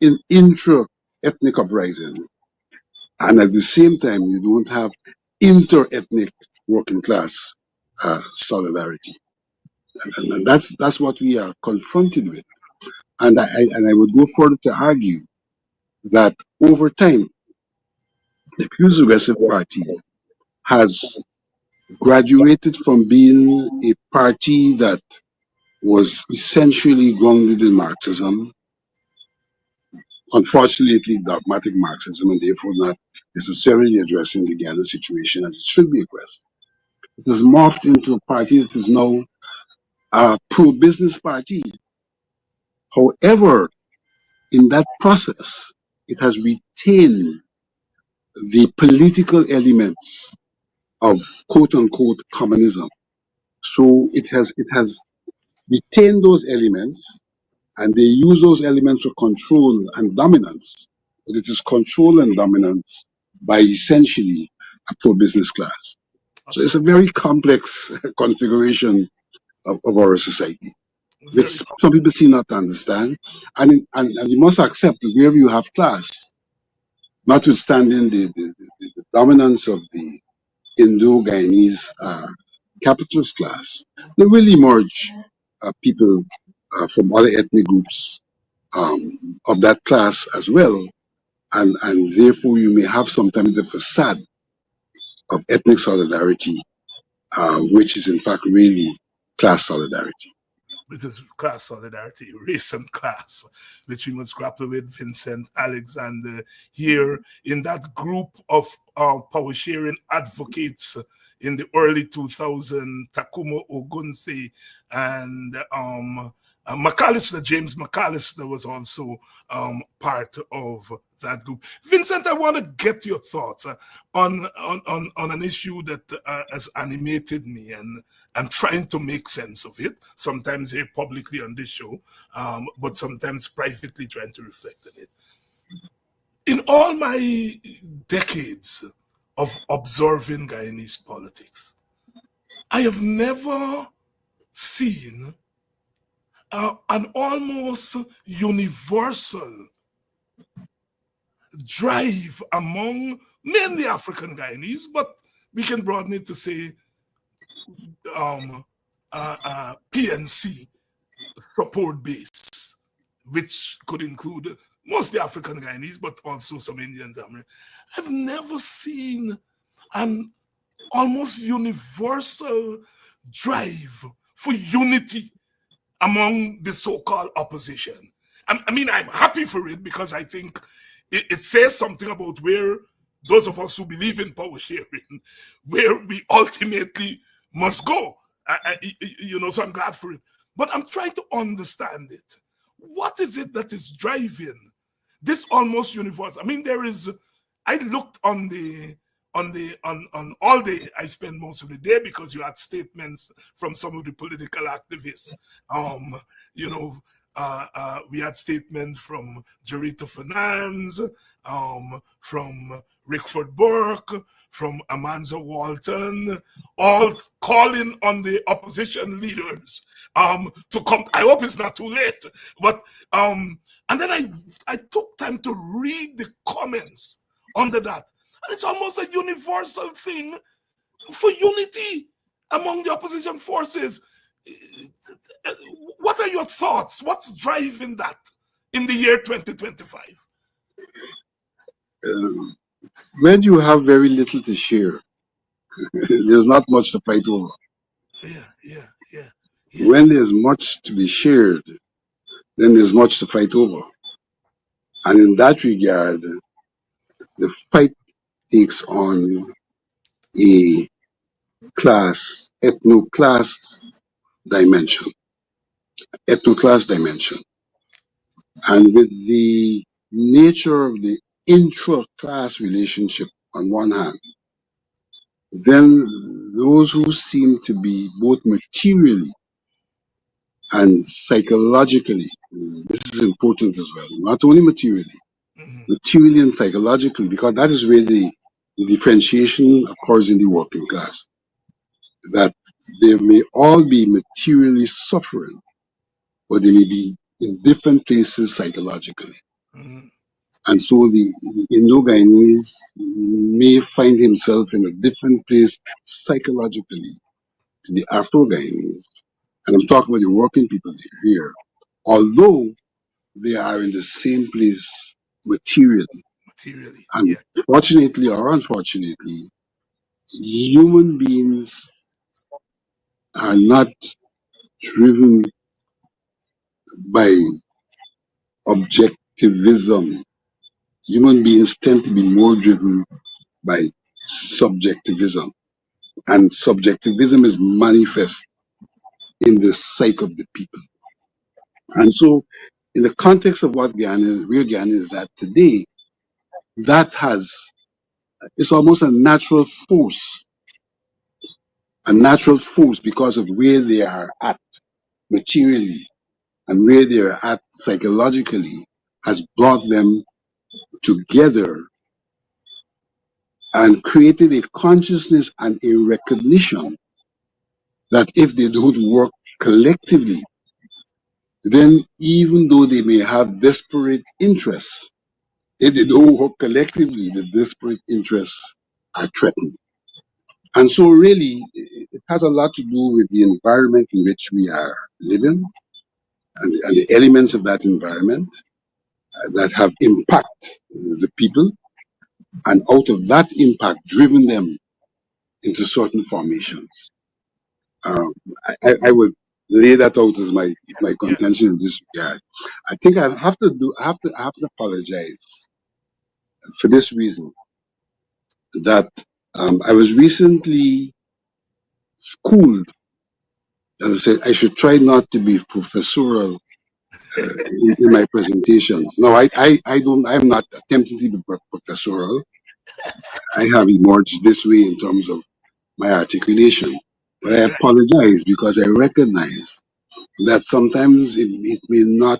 ethnic uprising, and at the same time you don't have inter-ethnic working class solidarity, and that's what we are confronted with. And I would go further to argue that over time the People's Progressive Party has graduated from being a party that was essentially grounded in Marxism, unfortunately dogmatic Marxism, and therefore not necessarily addressing the Ghana situation as it should be addressed. It has morphed into a party that is now a pro-business party. However, in that process, it has retained the political elements of quote-unquote communism. So it has retained those elements, and they use those elements for control and dominance. But it is control and dominance by essentially a pro-business class. So
Okay.
it's a very complex configuration of our society,
Very
which some people seem not to understand. And you must accept that wherever you have class, notwithstanding the dominance of the Indo-Guyanese capitalist class, there will emerge people from other ethnic groups of that class as well. And therefore, you may have sometimes a facade of ethnic solidarity, which is in fact really class solidarity.
This is class solidarity, race and class, which we must grapple with. Vincent Alexander here in that group of power sharing advocates in the early 2000s, Takuma Ogunse and McAllister, James McAllister was also part of that group. Vincent, I want to get your thoughts on an issue that has animated me, and I'm trying to make sense of it, sometimes here publicly on this show, but sometimes privately trying to reflect on it. In all my decades of observing Guyanese politics, I have never seen an almost universal drive among mainly African Guyanese, but we can broaden it to say PNC support base, which could include mostly African Guyanese, but also some Indians. I've never seen an almost universal drive for unity among the so-called opposition. I mean, I'm happy for it because I think it says something about where those of us who believe in power sharing, where we ultimately must go. So I'm glad for it. But I'm trying to understand it. What is it that is driving this almost universal? I mean, I looked on all day. I spent most of the day because you had statements from some of the political activists. We had statements from Jarito Fernandes, from Rickford Burke, from Amanza Walton, all calling on the opposition leaders to come. I hope it's not too late. But and then I took time to read the comments under that. And it's almost a universal thing for unity among the opposition forces. What are your thoughts? What's driving that in the year 2025?
When you have very little to share, there's not much to fight over.
Yeah.
When there's much to be shared, then there's much to fight over. And in that regard, the fight takes on a ethno-class dimension. And with the nature of the intra-class relationship on one hand, then those who seem to be both materially and psychologically, this is important as well, not only materially, materially and psychologically, because that is where the differentiation occurs in the working class, that they may all be materially suffering, but they may be in different places psychologically. And so the Indo-Guyanese may find himself in a different place psychologically to the Afro-Guyanese. And I'm talking about the working people here, although they are in the same place materially. And fortunately or unfortunately, human beings are not driven by objectivism. Human beings tend to be more driven by subjectivism. And subjectivism is manifest in the psyche of the people. And so, in the context of what real Guyana is at today, it's almost a natural force because of where they are at materially and where they are at psychologically has brought them together and created a consciousness and a recognition that if they don't work collectively, then even though they may have disparate interests, if they don't work collectively, the disparate interests are threatened. And so really, it has a lot to do with the environment in which we are living and the elements of that environment that have impacted the people, and out of that impact, driven them into certain formations. I would lay that out as my contention in this regard. I think I have to apologize for this reason, that I was recently schooled, as I said, I should try not to be professorial in my presentations. No, I'm not attempting to be professorial. I have emerged this way in terms of my articulation. But I apologize because I recognize that sometimes it may not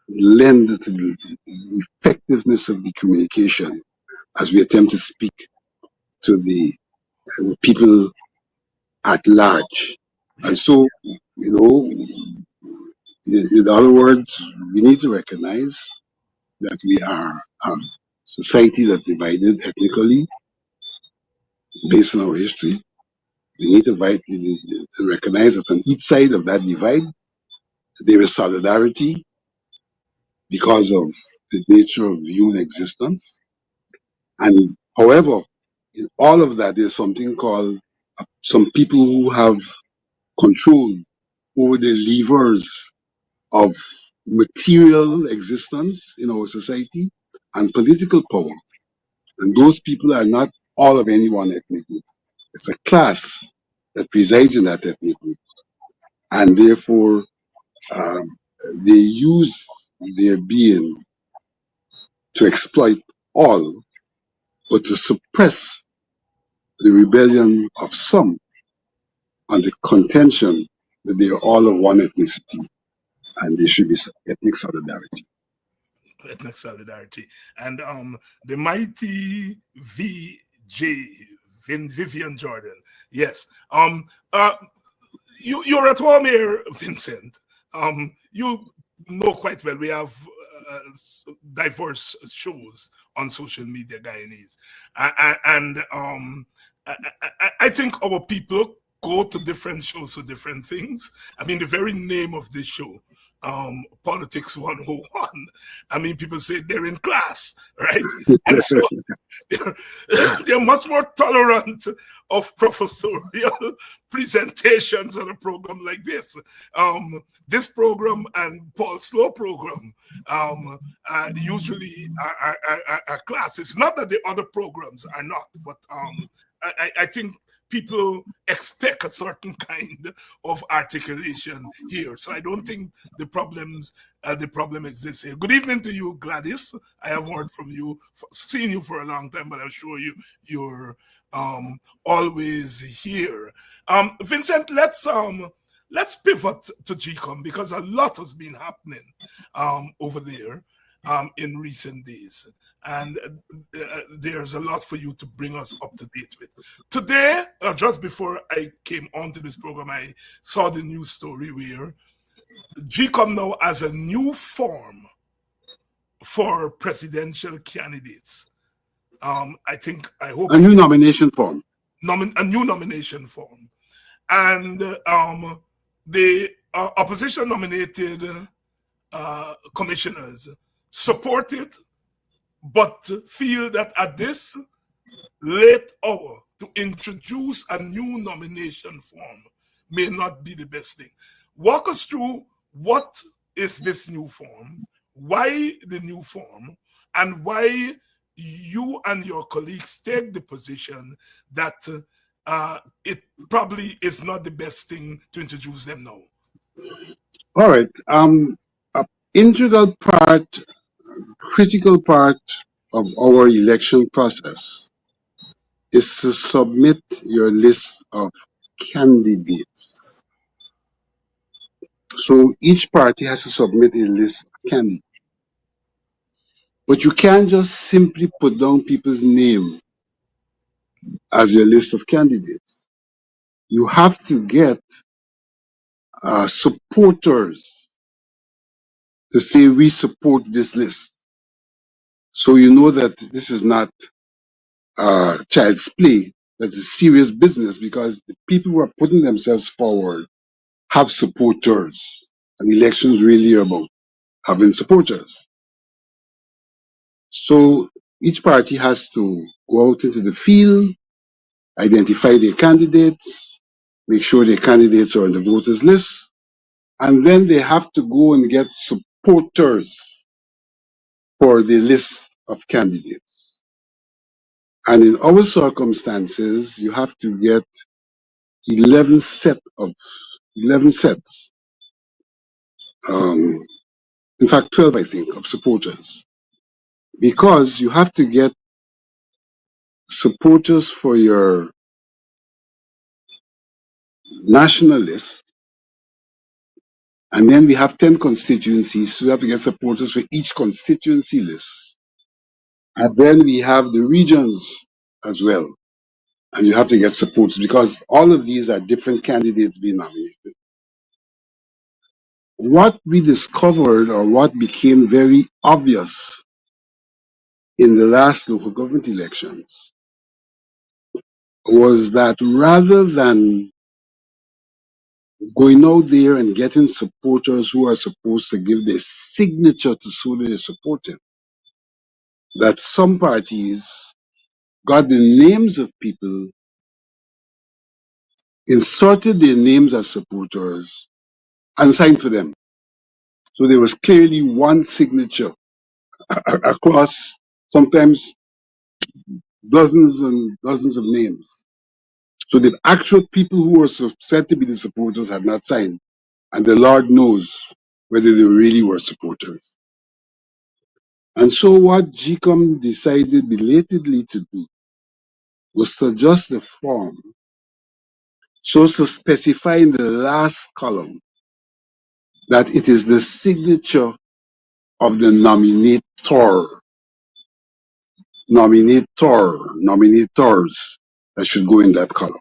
lend to the effectiveness of the communication as we attempt to speak to the people at large. And so, in other words, we need to recognize that we are a society that's divided ethnically based on our history. We need to recognize that on each side of that divide, there is solidarity because of the nature of human existence. And however, in all of that, there's something called some people who have control over the levers of material existence in our society and political power. And those people are not all of any one ethnic group. It's a class that resides in that ethnic group. And therefore, they use their being to exploit all, but to suppress the rebellion of some on the contention that they are all of one ethnicity and there should be ethnic solidarity.
ethnic solidarity. And the mighty VJ, Vivian Jordan. Yes. Uh, you're at home here, Vincent. You know quite well we have diverse shows on social media, Guyanese, and I think our people go to different shows for different things. I mean, the very name of this show, Politics 101. I mean, people say they're in class, right? And so they're much more tolerant of professorial presentations on a program like this. This program and Paul Slow program usually are classes. Not that the other programs are not, but I think people expect a certain kind of articulation here. So I don't think the problem exists here. Good evening to you, Gladys. I have heard from you, seen you for a long time, but I'm sure you're always here. Vincent, let's pivot to GCOM because a lot has been happening over there in recent days. And there's a lot for you to bring us up to date with. Today, just before I came onto this program, I saw the news story where GCOM now has a new form for presidential candidates. I hope
a new nomination form.
A new nomination form. And the opposition nominated commissioners support it, but feel that at this late hour to introduce a new nomination form may not be the best thing. Walk us through what is this new form, why the new form, and why you and your colleagues take the position that it probably is not the best thing to introduce them now.
All right. Integral part, critical part of our election process is to submit your list of candidates. So each party has to submit a list of candidates. But you can't just simply put down people's name as your list of candidates. You have to get supporters to say we support this list. So you know that this is not child's play, that is serious business because the people who are putting themselves forward have supporters. And elections really are about having supporters. So each party has to go out into the field, identify their candidates, make sure their candidates are on the voters list, and then they have to go and get supporters for the list of candidates. And in our circumstances, you have to get 11 sets. In fact, 12, I think, of supporters. Because you have to get supporters for your national list, and then we have 10 constituencies, so you have to get supporters for each constituency list. And then we have the regions as well, and you have to get supporters because all of these are different candidates being nominated. What we discovered, or what became very obvious in the last local government elections, was that rather than going out there and getting supporters who are supposed to give their signature to who they're supporting, that some parties got the names of people, inserted their names as supporters, and signed for them. So there was clearly one signature across sometimes dozens and dozens of names. So the actual people who were said to be the supporters had not signed, and the Lord knows whether they really were supporters. And so what GCOM decided belatedly to do was to adjust the form so as to specify in the last column that it is the signature of the nominators that should go in that column.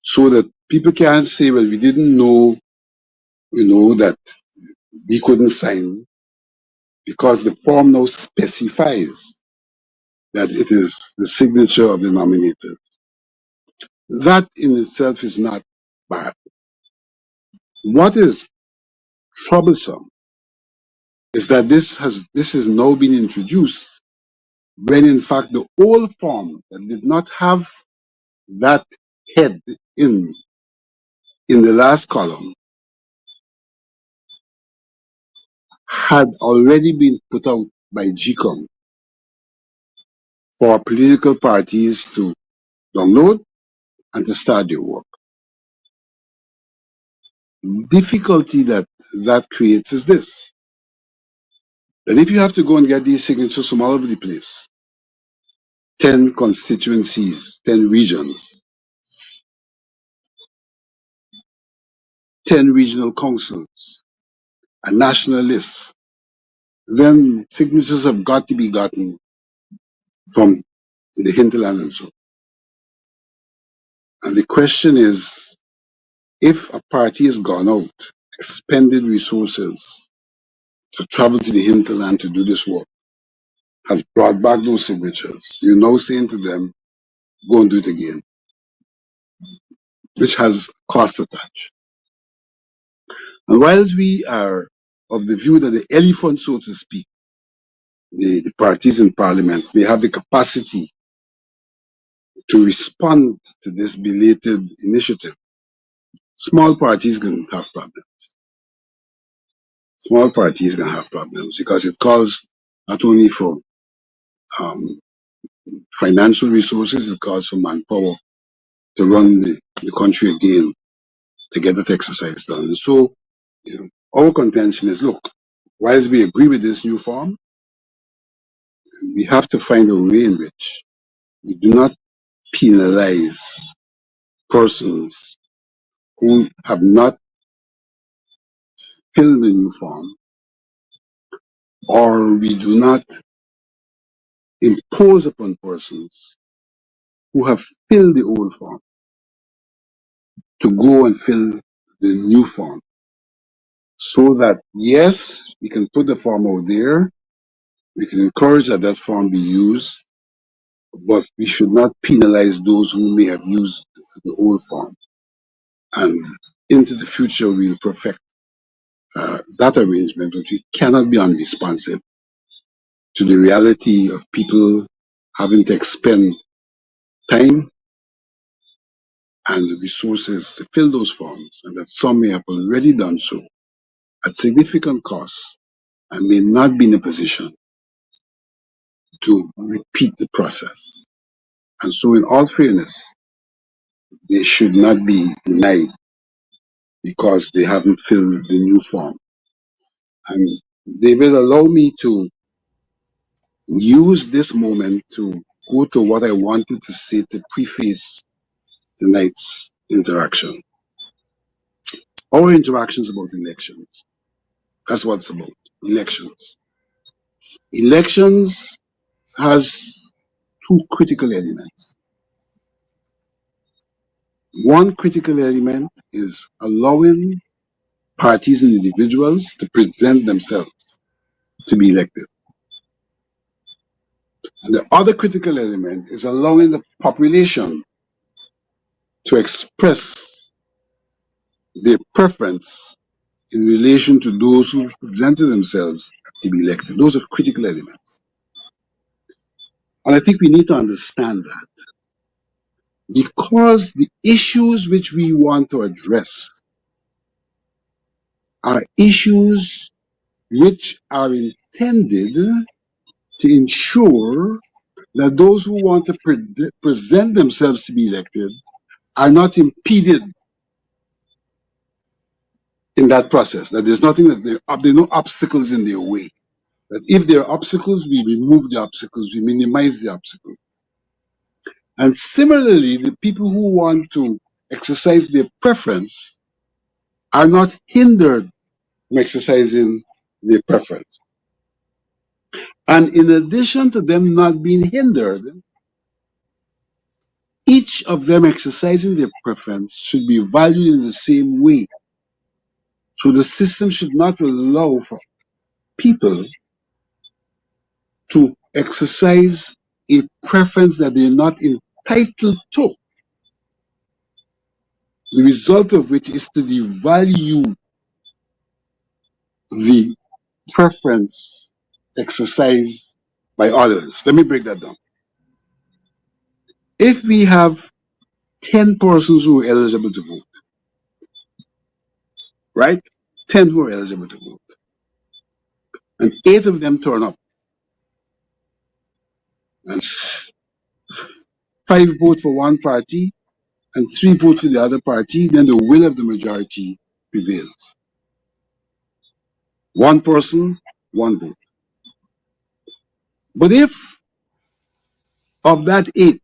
So that people can't say, well, we didn't know, that we couldn't sign, because the form now specifies that it is the signature of the nominator. That in itself is not bad. What is troublesome is that this has now been introduced when in fact the old form that did not have that head in the last column had already been put out by GCOM for political parties to download and to start their work. Difficulty that creates is this: that if you have to go and get these signatures from all over the place, 10 constituencies, 10 regions, 10 regional councils, a national list, then signatures have got to be gotten from the hinterland and so. And the question is, if a party has gone out, expended resources to travel to the hinterland to do this work, has brought back those signatures, you're now saying to them, go and do it again, which has cost attached. And whilst we are of the view that the elephant, so to speak, the parties in parliament may have the capacity to respond to this belated initiative, small parties can have problems. Small parties can have problems because it calls not only for financial resources, it calls for manpower to run the country again to get that exercise done. And so, our contention is, look, whilst we agree with this new form, we have to find a way in which we do not penalize persons who have not filled the new form, or we do not impose upon persons who have filled the old form to go and fill the new form. So that, yes, we can put the form out there, we can encourage that form be used, but we should not penalize those who may have used the old form. And into the future, we'll perfect that arrangement, but we cannot be unresponsive to the reality of people having to expend time and resources to fill those forms, and that some may have already done so at significant cost and may not be in a position to repeat the process. And so, in all fairness, they should not be denied because they haven't filled the new form. And David, allow me to use this moment to go to what I wanted to say to preface tonight's interaction. Our interaction is about elections. That's what it's about, elections. Elections has two critical elements. One critical element is allowing parties and individuals to present themselves to be elected. And the other critical element is allowing the population to express their preference in relation to those who presented themselves to be elected. Those are critical elements. And I think we need to understand that because the issues which we want to address are issues which are intended to ensure that those who want to present themselves to be elected are not impeded in that process, that there's nothing that there are no obstacles in their way. That if there are obstacles, we remove the obstacles, we minimize the obstacles. And similarly, the people who want to exercise their preference are not hindered from exercising their preference. And in addition to them not being hindered, each of them exercising their preference should be valued in the same way. So the system should not allow for people to exercise a preference that they're not entitled to. The result of which is to devalue the preference exercised by others. Let me break that down. If we have 10 persons who are eligible to vote, right? 10 who are eligible to vote, and 8 of them turn up, and 5 vote for one party, and 3 vote for the other party, then the will of the majority prevails. One person, one vote. But if of that 8,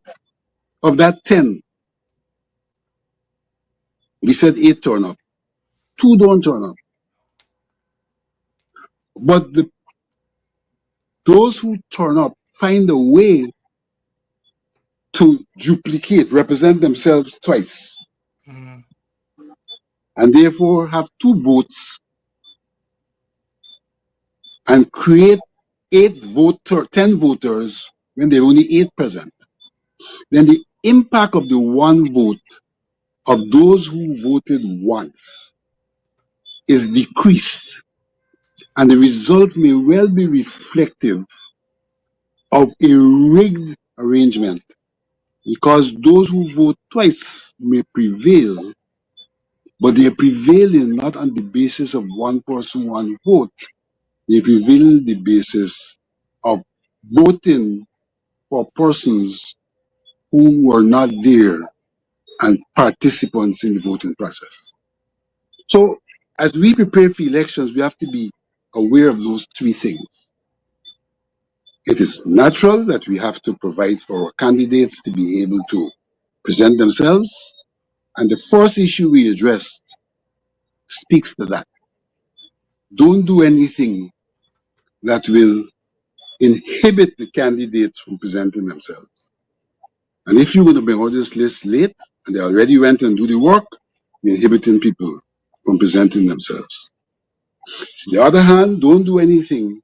of that 10, we said 8 turn up, 2 don't turn up, but those who turn up find a way to duplicate, represent themselves twice, and therefore have 2 votes and create 10 voters when there are only 8 present. Then the impact of the 1 vote of those who voted once is decreased, and the result may well be reflective of a rigged arrangement, because those who vote twice may prevail, but they are prevailing not on the basis of one person, one vote. They prevail on the basis of voting for persons who were not there and participants in the voting process. So, as we prepare for elections, we have to be aware of those 3 things. It is natural that we have to provide for our candidates to be able to present themselves, and the first issue we addressed speaks to that. Don't do anything that will inhibit the candidates from presenting themselves. And if you're going to bring all this list late, and they already went and do the work, you're inhibiting people from presenting themselves. On the other hand, don't do anything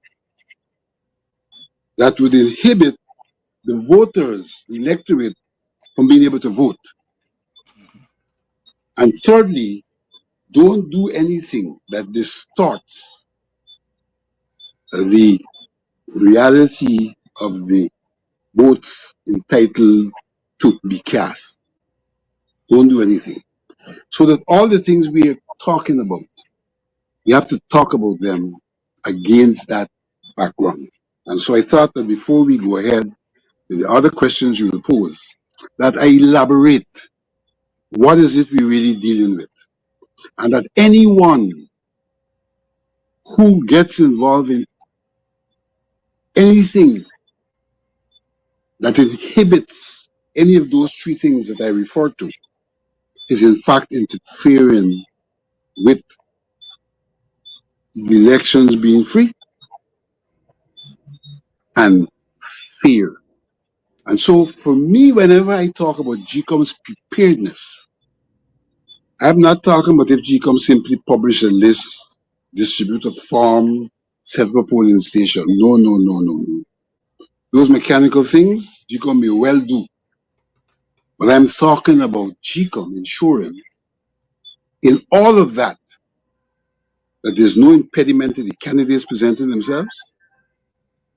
that would inhibit the voters, the electorate, from being able to vote. And thirdly, don't do anything that distorts the reality of the votes entitled to be cast. Don't do anything. So that all the things we are talking about, we have to talk about them against that background. And so I thought that before we go ahead with the other questions you will pose, that I elaborate what is it we're really dealing with. And that anyone who gets involved in anything that inhibits any of those 3 things that I referred to is in fact interfering with the elections being free and fair. And so for me, whenever I talk about GCOM's preparedness, I'm not talking about if GCOM simply publish a list, distribute a form, set up a polling station. No, no, no, no, no. Those mechanical things, GCOM may well do. But I'm talking about GCOM ensuring in all of that, that there's no impediment to the candidates presenting themselves,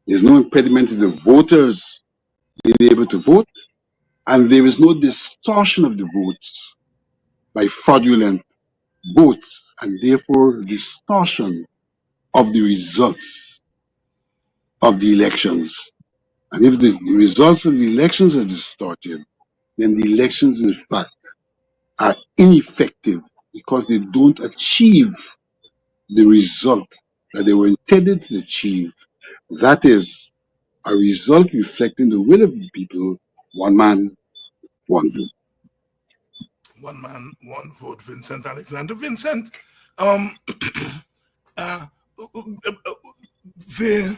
there's no impediment to the voters being able to vote, and there is no distortion of the votes by fraudulent votes, and therefore distortion of the results of the elections. And if the results of the elections are distorted, then the elections in fact are ineffective because they don't achieve the result that they were intended to achieve. That is a result reflecting the will of the people, one man, one vote.
One man, one vote, Vincent Alexander. Vincent, the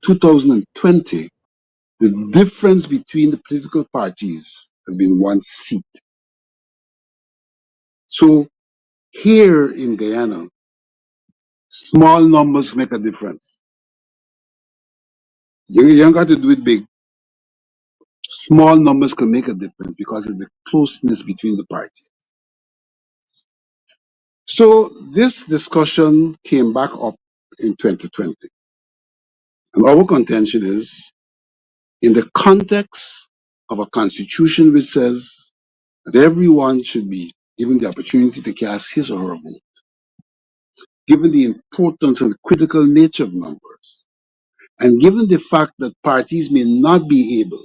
2020, the difference between the political parties has been 1 seat. So here in Guyana, small numbers make a difference. You don't got to do it big. Small numbers can make a difference because of the closeness between the parties. So this discussion came back up in 2020. And our contention is, in the context of a constitution which says that everyone should be given the opportunity to cast his or her vote, given the importance and critical nature of numbers, and given the fact that parties may not be able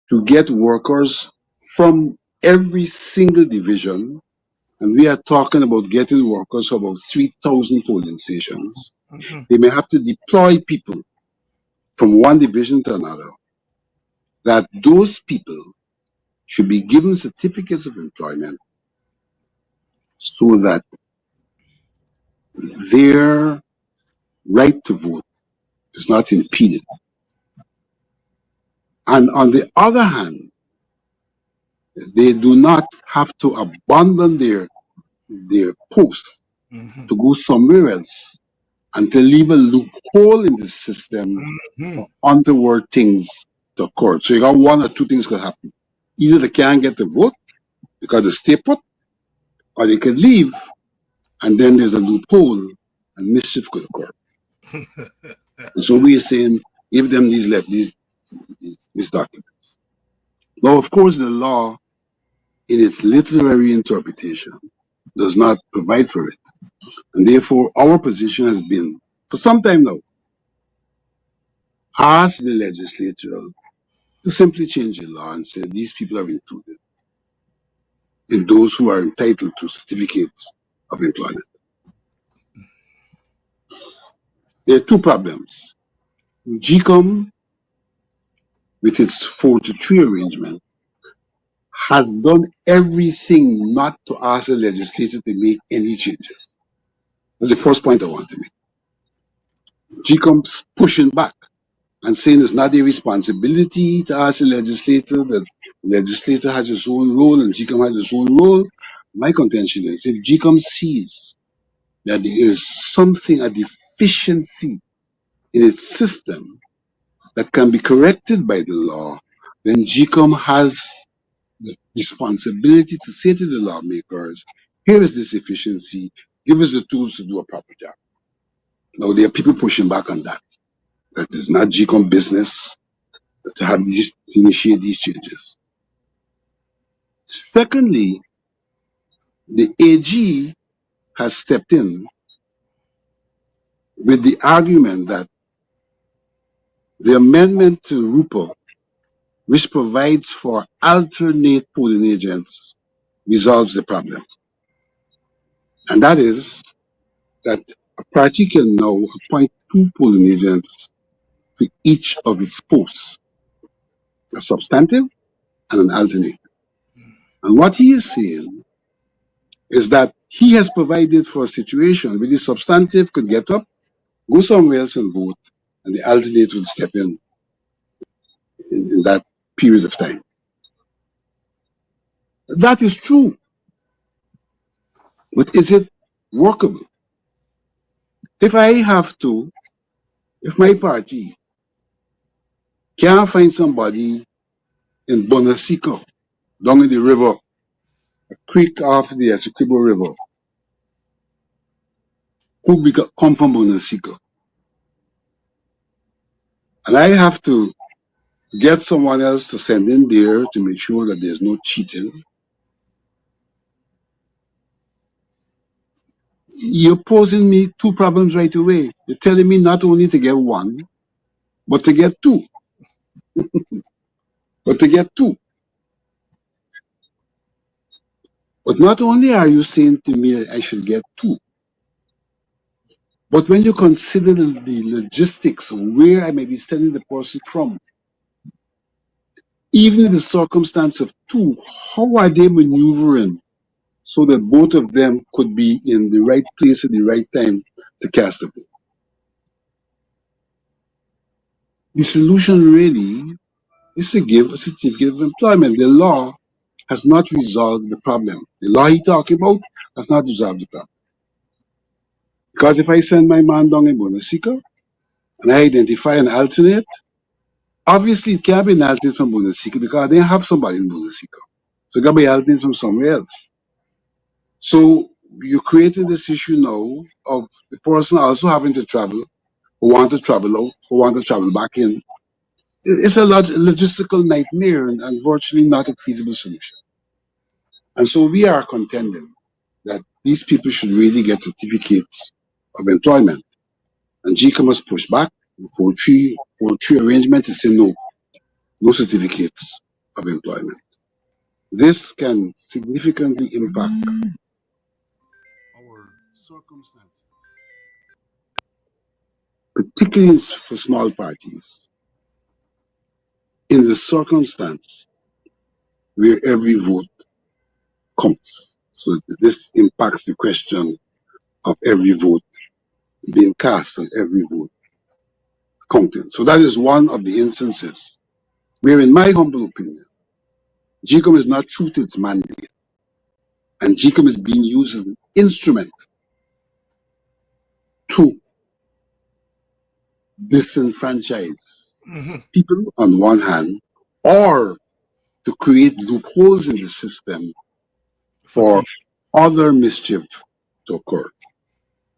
to get workers from every single division, and we are talking about getting workers for about 3,000 polling stations, they may have to deploy people from one division to another, that those people should be given certificates of employment so that their right to vote is not impeded. And on the other hand, they do not have to abandon their posts to go somewhere else and to leave a loophole in the system for untoward things to occur. So you got one or two things could happen. Either they can't get the vote because they stay put, or they could leave and then there's a loophole and mischief could occur. And so we are saying, give them these documents. Now, of course, the law, in its literary interpretation, does not provide for it. And therefore, our position has been, for some time now, ask the legislature to simply change the law and say these people are included in those who are entitled to certificates of employment. There are two problems. GCOM, with its 4-3 arrangement, has done everything not to ask the legislature to make any changes. That's the first point I want to make. GCOM's pushing back and saying it's not their responsibility to ask the legislator, that the legislator has its own role and GCOM has its own role. My contention is, if GCOM sees that there is something, a deficiency in its system that can be corrected by the law, then GCOM has the responsibility to say to the lawmakers, here is this efficiency, give us the tools to do a proper job. Now, there are people pushing back on that. That is not GCOM business to have these, to initiate these changes. Secondly, the AG has stepped in with the argument that the amendment to RUPA, which provides for alternate polling agents, resolves the problem. And that is that a party can now appoint 2 polling agents to each of its posts, a substantive and an alternate. And what he is saying is that he has provided for a situation where the substantive could get up, go somewhere else and vote, and the alternate will step in that period of time. That is true. But is it workable? If my party can't find somebody in Bonasico, down in the river, a creek off the Essequibo River, who come from Bonasico, and I have to get someone else to send in there to make sure that there's no cheating, you're posing me 2 problems right away. You're telling me not only to get 1, but to get 2. But to get 2. But not only are you saying to me that I should get 2, but when you consider the logistics of where I may be sending the person from, even in the circumstance of 2, how are they maneuvering so that both of them could be in the right place at the right time to cast a vote? The solution really is to give a certificate of employment. The law has not resolved the problem. The law he talking about has not resolved the problem. Because if I send my man down in Bonasica and I identify an alternate, obviously it can't be an alternate from Bonasica because they have somebody in Bonasica. So it got to be alternate from somewhere else. So you're creating this issue now of the person also having to travel, who want to travel out, who want to travel back in. It's a logistical nightmare and virtually not a feasible solution. And so we are contending that these people should really get certificates of employment. And GCA must push back. The 4-3 arrangement is saying no certificates of employment. This can significantly impact our circumstances, particularly for small parties, in the circumstance where every vote counts. So this impacts the question of every vote being cast and every vote counting. So that is one of the instances where, in my humble opinion, GCOM is not true to its mandate, and GCOM is being used as an instrument to disenfranchise people on one hand, or to create loopholes in the system for other mischief to occur.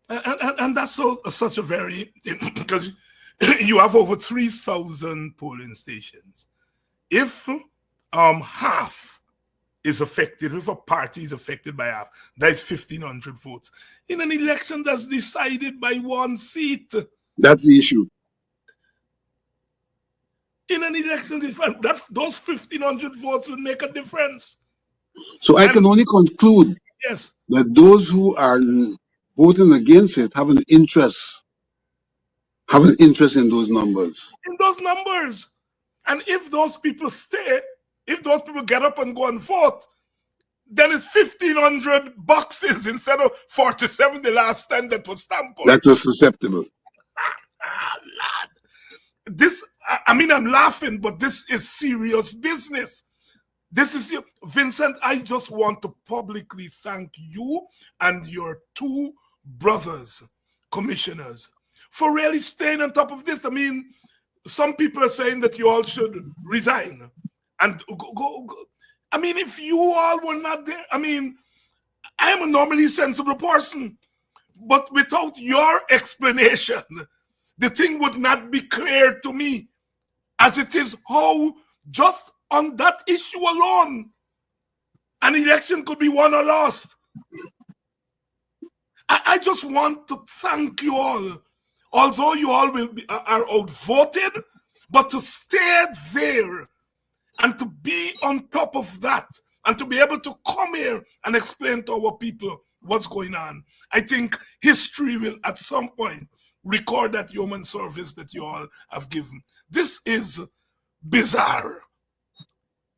And that's such a very, because you have over 3,000 polling stations. If half is affected, if a party is affected by half, that is 1,500 votes. In an election that's decided by one seat.
That's the issue.
In an election, those 1,500 votes will make a difference.
So I can only conclude that those who are voting against it have an interest in those numbers.
In those numbers. And if those people stay, if those people get up and go and vote, then it's 1,500 boxes instead of 47 the last time that was stamped.
That was susceptible.
Lord. This, I mean, I'm laughing, but this is serious business. This is, Vincent, I just want to publicly thank you and your two brothers, commissioners, for really staying on top of this. I mean, some people are saying that you all should resign and go. I mean, if you all were not there, I mean, I'm a normally sensible person, but without your explanation, the thing would not be clear to me as it is how just on that issue alone, an election could be won or lost. I just want to thank you all, although you all are outvoted, but to stay there and to be on top of that and to be able to come here and explain to our people what's going on. I think history will at some point record that human service that you all have given. This is bizarre.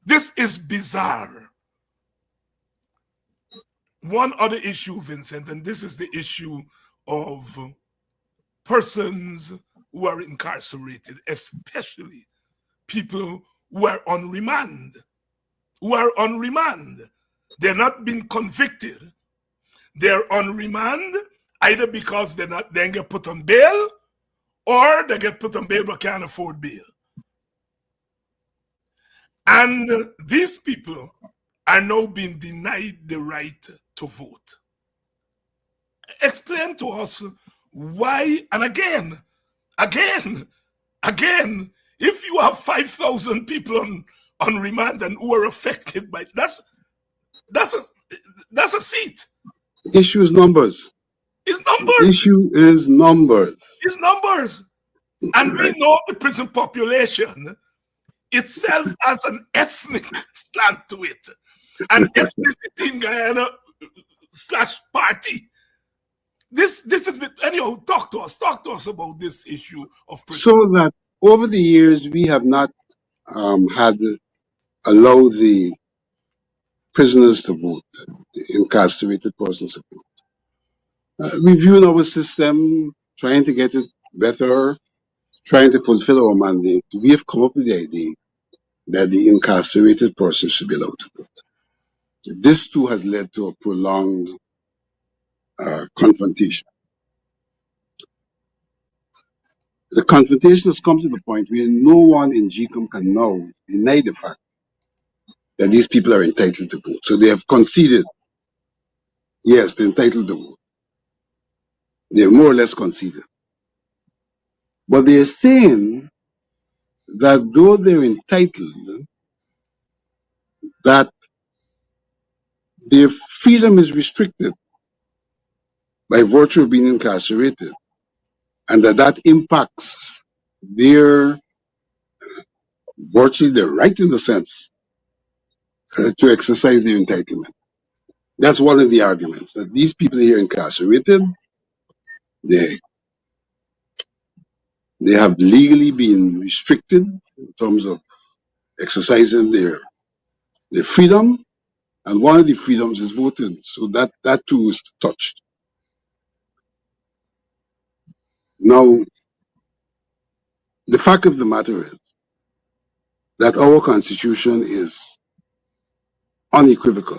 This is bizarre. One other issue, Vincent, and this is the issue of persons who are incarcerated, especially people who are on remand. They're not being convicted. They're on remand either because they get put on bail or they get put on bail but can't afford bail. And these people are now being denied the right to vote. Explain to us why, and again, if you have 5,000 people on remand and who are affected by that's a seat.
The issue is numbers.
It's numbers.
The issue is numbers.
It's numbers. And we know the prison population itself has an ethnic slant to it. An ethnicity in Guyana / party. This is, anyhow, talk to us about this issue of prison.
So that over the years we have not allowed the prisoners to vote, the incarcerated persons to vote. Reviewing our system, trying to get it better, trying to fulfill our mandate, we have come up with the idea that the incarcerated person should be allowed to vote. This too has led to a prolonged confrontation. The confrontation has come to the point where no one in GCOM can now deny the fact that these people are entitled to vote. So they have conceded, yes, they're entitled to vote. They're more or less conceded. But they're saying that though they're entitled, that their freedom is restricted by virtue of being incarcerated, and that impacts their virtually their right in the sense to exercise their entitlement. That's one of the arguments, that these people here incarcerated, they have legally been restricted in terms of exercising their freedom, and one of the freedoms is voting. So that too is touched. Now, the fact of the matter is that our constitution is unequivocal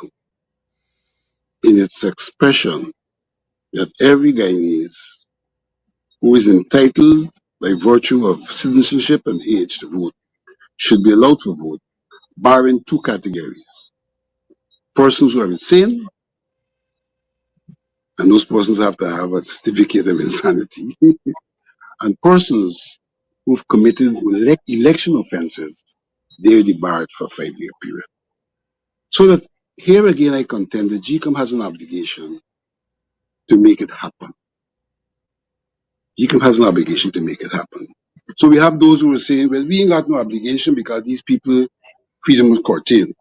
in its expression that every Guyanese who is entitled by virtue of citizenship and age to vote should be allowed to vote, barring two categories: persons who are insane, and those persons have to have a certificate of insanity, and persons who've committed election offenses, they're debarred for a 5-year period. So that here again I contend that GCOM has an obligation to make it happen. GCOM has an obligation to make it happen. So we have those who are saying, well, we ain't got no obligation because these people freedom is curtailed.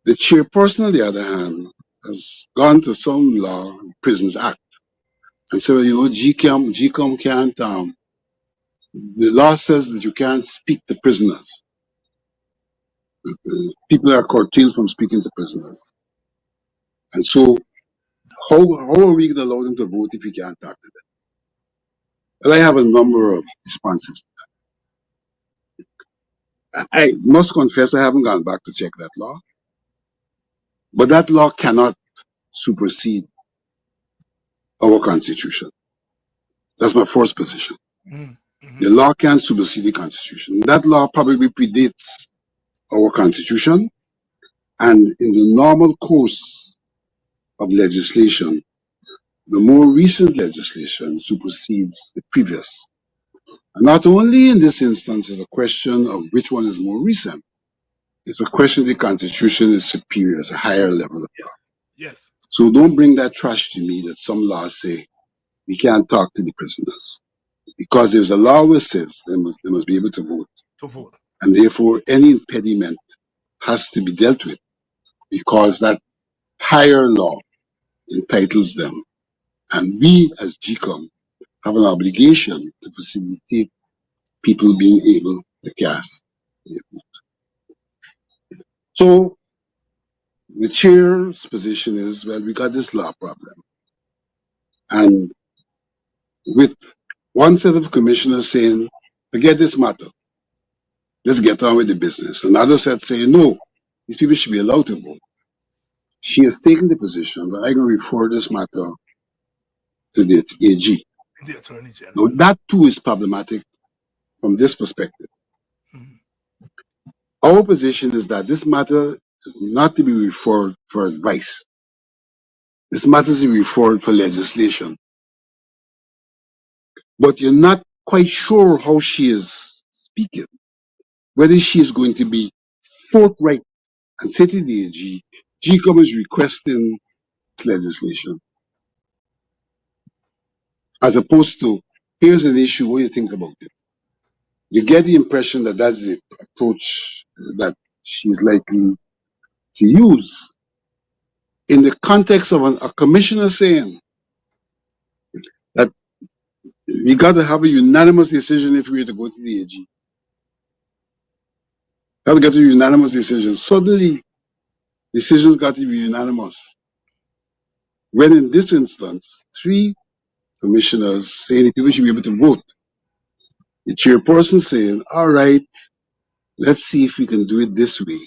The chairperson, on the other hand, has gone to some law, Prisons Act, and said, well, you know, GCOM can't, the law says that you can't speak to prisoners. People are curtailed from speaking to prisoners. And so, how are we going to allow them to vote if we can't talk to them? Well, I have a number of responses. I must confess I haven't gone back to check that law. But that law cannot supersede our constitution. That's my first position.
Mm-hmm.
The law can't supersede the constitution. That law probably predates our constitution, and in the normal course of legislation, the more recent legislation supersedes the previous. And not only in this instance is a question of which one is more recent, it's a question the constitution is superior, it's a higher level of law.
Yes.
So don't bring that trash to me that some laws say we can't talk to the prisoners. Because there's a law which says they must be able to vote.
To vote.
And therefore any impediment has to be dealt with, because that higher law entitles them. And we as GCOM have an obligation to facilitate people being able to cast their vote. So the chair's position is, well, we got this law problem. And with one set of commissioners saying, forget this matter, let's get on with the business. Another set saying, no, these people should be allowed to vote. She has taken the position, but I can refer this matter to the AG.
The Attorney General.
Now, that too is problematic from this perspective.
Mm-hmm.
Our position is that this matter is not to be referred for advice. This matter is to be referred for legislation. But you're not quite sure how she is speaking, whether she is going to be forthright and say to the AG, GCOM is requesting this legislation, as opposed to, here's an issue, what do you think about it? You get the impression that that's the approach that she's likely to use in the context of a commissioner saying that we got to have a unanimous decision if we were to go to the AG. Got to get a unanimous decision. Suddenly, decisions got to be unanimous. When in this instance, 3 commissioners saying that people should be able to vote, The chairperson saying, all right, let's see if we can do it this way.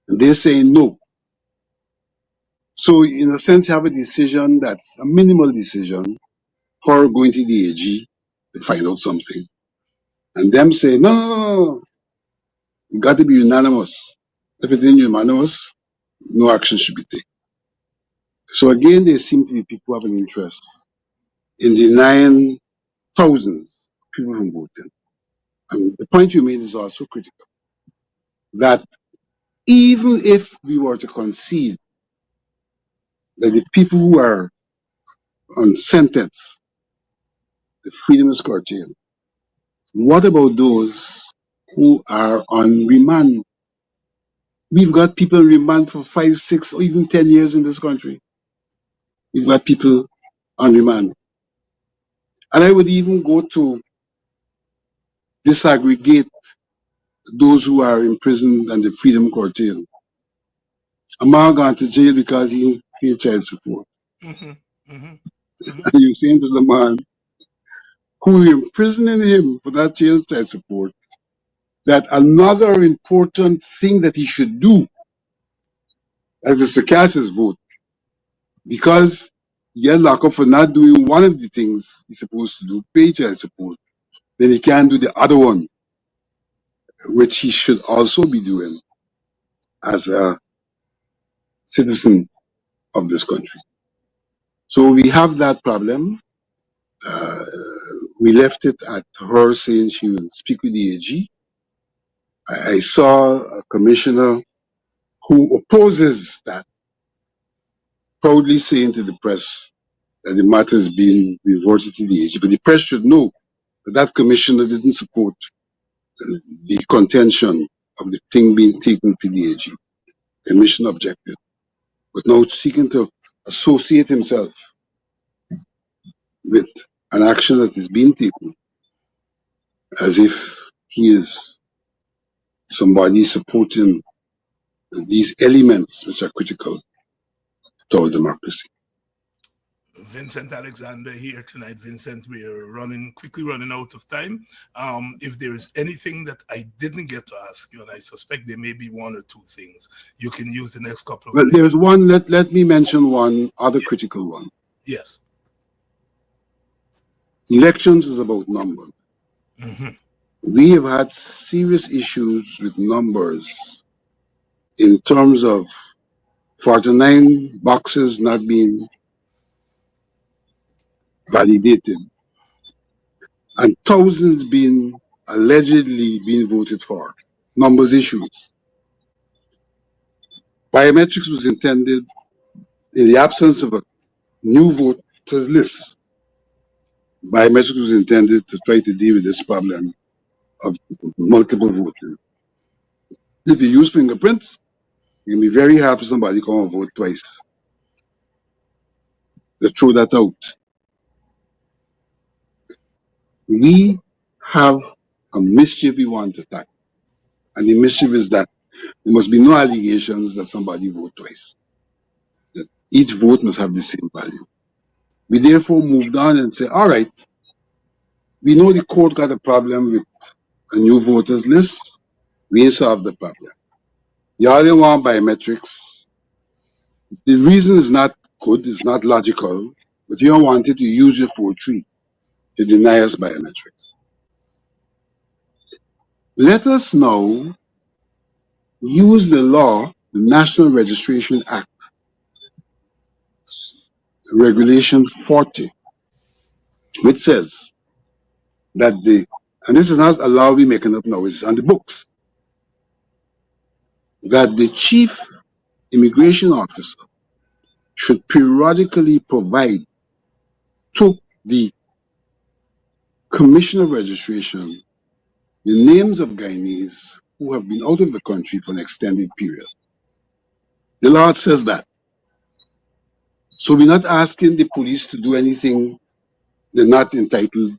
And they're saying no. So in a sense, you have a decision that's a minimal decision for going to the AG to find out something. And them say, no, no, no, no, it got to be unanimous. If it ain't unanimous, no action should be taken. So again, there seem to be people who have an interest in denying thousands of people from voting. And the point you made is also critical. That even if we were to concede that the people who are on sentence, the freedom is curtailed, what about those who are on remand? We've got people on remand for 5, 6, or even 10 years in this country. We've got people on remand. And I would even go to disaggregate those who are imprisoned and the freedom curtailed. A man gone to jail because he paid child support. And you're saying to the man who imprisoning him for that child support that another important thing that he should do, as is to cast his vote, because he get locked up for not doing one of the things he's supposed to do, pay child support, then he can't do the other one, which he should also be doing as a citizen of this country. So we have that problem. We left it at her saying she will speak with the AG. I saw a commissioner who opposes that, proudly saying to the press that the matter is being reverted to the AG. But the press should know that that commissioner didn't support the contention of the thing being taken to the AG. Commission objected, but now seeking to associate himself with an action that is being taken as if he is somebody supporting these elements which are critical to our democracy.
Vincent Alexander here tonight. Vincent, we are quickly running out of time. If there is anything that I didn't get to ask you, and I suspect there may be one or two things, you can use the next couple of minutes.
There's one, let me mention one other critical one.
Yes.
Elections is about numbers. We have had serious issues with numbers in terms of 49 boxes not being validated and thousands being allegedly being voted for. Numbers issues. Biometrics was intended in the absence of a new voters list. Biometrics was intended to try to deal with this problem of multiple voting. If you use fingerprints, you can be very happy somebody come and vote twice. They throw that out. We have a mischief we want to tackle. And the mischief is that there must be no allegations that somebody vote twice. That each vote must have the same value. We therefore moved on and said, all right, we know the court got a problem with a new voters list. We ain't solved the problem. Y'all didn't want biometrics. The reason is not good, it's not logical, but you don't want it to use your 4-3 to deny us biometrics. Let us now use the law, the National Registration Act, Regulation 40, which says that and this is not a law we're making up now, it's on the books, that the chief immigration officer should periodically provide to the Commission of Registration the names of Guyanese who have been out of the country for an extended period. The law says that. So we're not asking the police to do anything they're not entitled,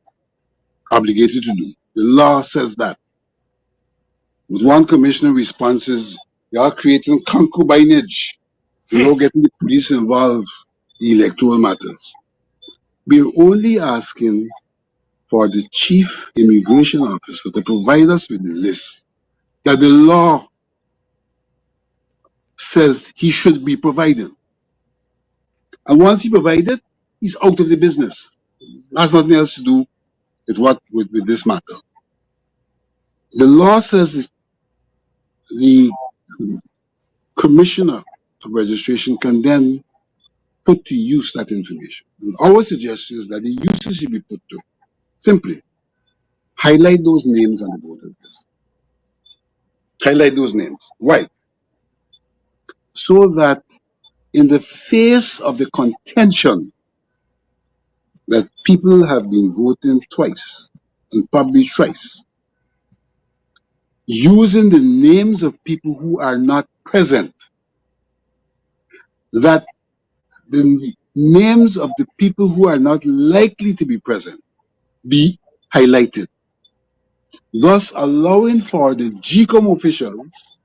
obligated to do. The law says that. With one commissioner responses, you are creating concubinage. You're now getting the police involved in electoral matters. We're only asking for the chief immigration officer to provide us with the list that the law says he should be providing. And once he provided, he's out of the business. That's nothing else to do with this matter. The law says the commissioner of registration can then put to use that information. And our suggestion is that the usage should be put to simply highlight those names on the voter list. Highlight those names. Why? So that in the face of the contention that people have been voting twice and probably thrice, using the names of people who are not present, that the names of the people who are not likely to be present be highlighted, thus allowing for the GCOM officials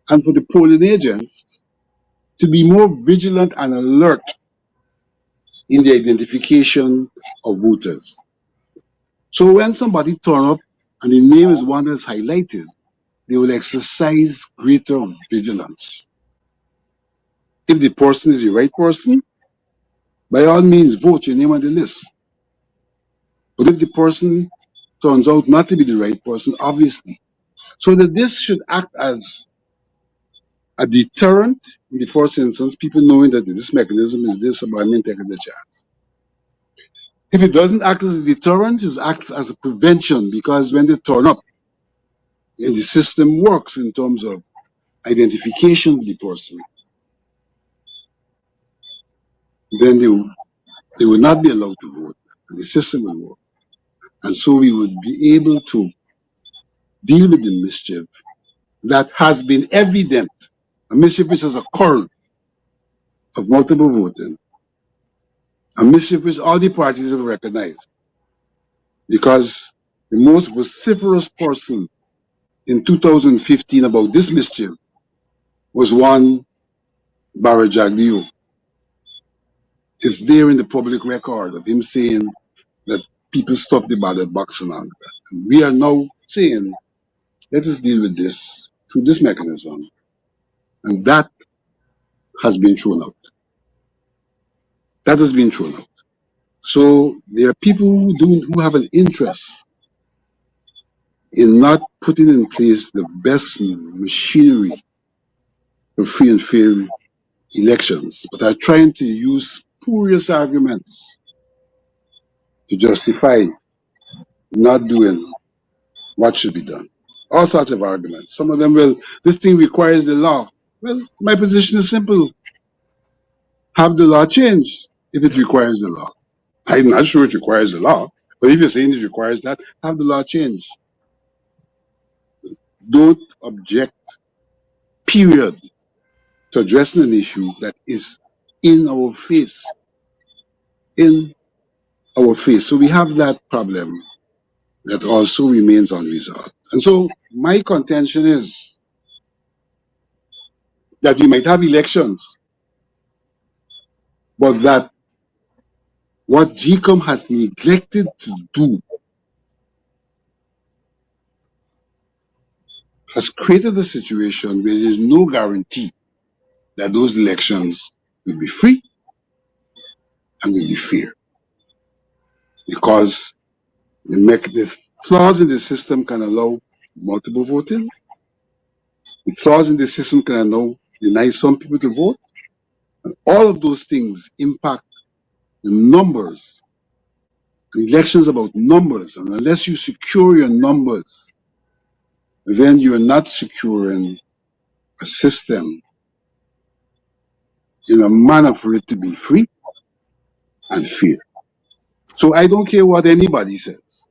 and for the polling agents to be more vigilant and alert in the identification of voters. So when somebody turn up and the name is one that's highlighted, they will exercise greater vigilance. If the person is the right person, by all means vote your name on the list. But if the person turns out not to be the right person, obviously. So that this should act as a deterrent in the first instance, people knowing that this mechanism is this about me taking the chance. If it doesn't act as a deterrent, it acts as a prevention, because when they turn up, and the system works in terms of identification of the person, then they will not be allowed to vote, and the system will work. And so we would be able to deal with the mischief that has been evident, a mischief which has occurred of multiple voting, a mischief which all the parties have recognized. Because the most vociferous person in 2015 about this mischief was one Barajaglio. It's there in the public record of him saying that people stuff the ballot box and all that. And we are now saying, let us deal with this through this mechanism. And that has been thrown out. That has been thrown out. So there are people who have an interest in not putting in place the best machinery for free and fair elections, but are trying to use spurious arguments to justify not doing what should be done. All sorts of arguments. Some of them will, this thing requires the law. Well, my position is simple. Have the law changed if it requires the law. I'm not sure it requires the law, but if you're saying it requires that, have the law changed. Don't object, period, to addressing an issue that is in our face. In our face. So we have that problem that also remains unresolved. And so my contention is that we might have elections, but that what GCOM has neglected to do has created a situation where there is no guarantee that those elections will be free and will be fair. Because the flaws in the system can allow multiple voting. The flaws in the system can allow deny some people to vote. And all of those things impact the numbers. The elections about numbers, and unless you secure your numbers, then you're not securing a system in a manner for it to be free and fair. So I don't care what anybody says.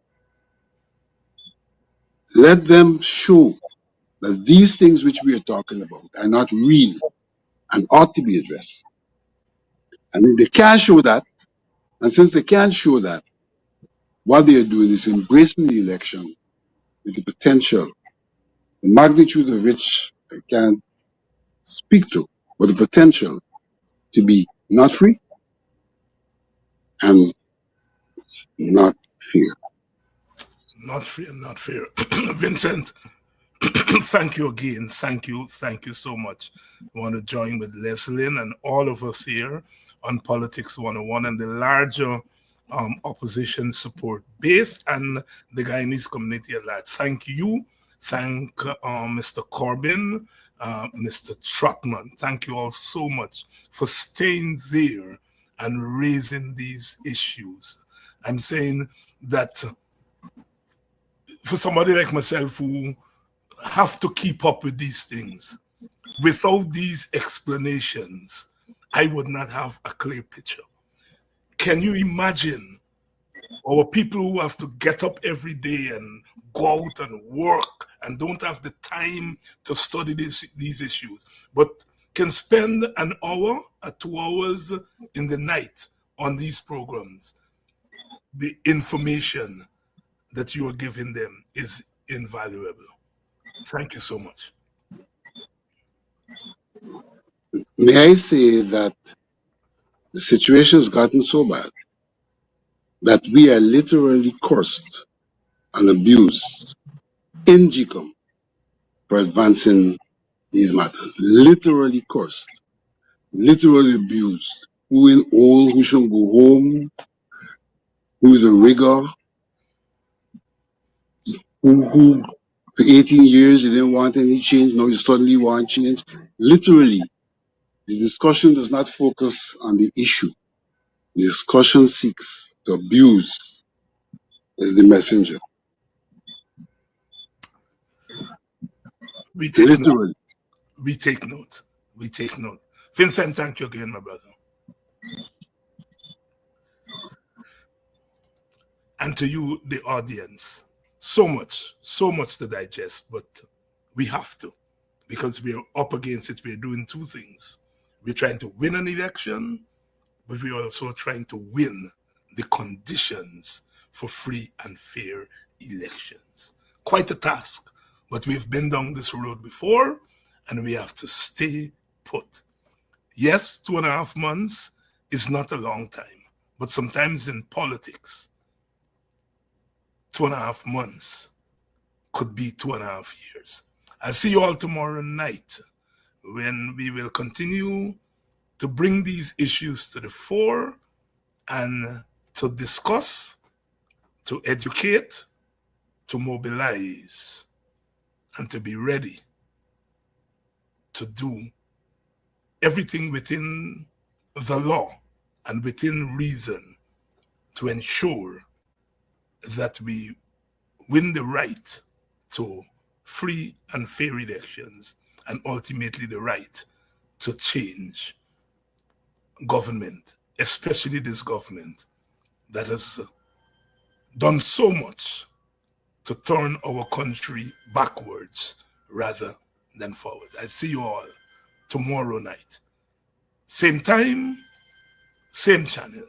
Let them show that these things which we are talking about are not real and ought to be addressed. And if they can't show that, and since they can't show that, what they are doing is embracing the election with the potential, the magnitude of which I can't speak to, but the potential to be not free and not fear.
Not fear, not fear. Vincent, thank you again. Thank you so much. I want to join with Leslie and all of us here on Politics 101 and the larger opposition support base and the Guyanese community at large. Thank you. Thank Mr. Corbin, Mr. Trotman. Thank you all so much for staying there and raising these issues. I'm saying that for somebody like myself who have to keep up with these things, without these explanations, I would not have a clear picture. Can you imagine our people who have to get up every day and go out and work and don't have the time to study these issues, but can spend an hour or 2 hours in the night on these programs? The information that you are giving them is invaluable. Thank you so much.
May I say that the situation has gotten so bad that we are literally cursed and abused in GCOM for advancing these matters. Literally cursed, literally abused. Who is old, who should go home, who is a rigger, who for 18 years you didn't want any change, now you suddenly want change. Literally, the discussion does not focus on the issue. The discussion seeks to abuse the messenger.
We take
Literally.
note. We take note. We take note. Vincent, thank you again, my brother. And to you, the audience, so much to digest, but we have to, because we're up against it. We're doing two things. We're trying to win an election, but we're also trying to win the conditions for free and fair elections. Quite a task, but we've been down this road before, and we have to stay put. Yes, 2.5 months is not a long time, but sometimes in politics, 2.5 months could be 2.5 years. I'll see you all tomorrow night when we will continue to bring these issues to the fore and to discuss, to educate, to mobilize, and to be ready to do everything within the law and within reason to ensure that we win the right to free and fair elections and ultimately the right to change government, especially this government that has done so much to turn our country backwards rather than forwards. I see you all tomorrow night. Same time, same channel.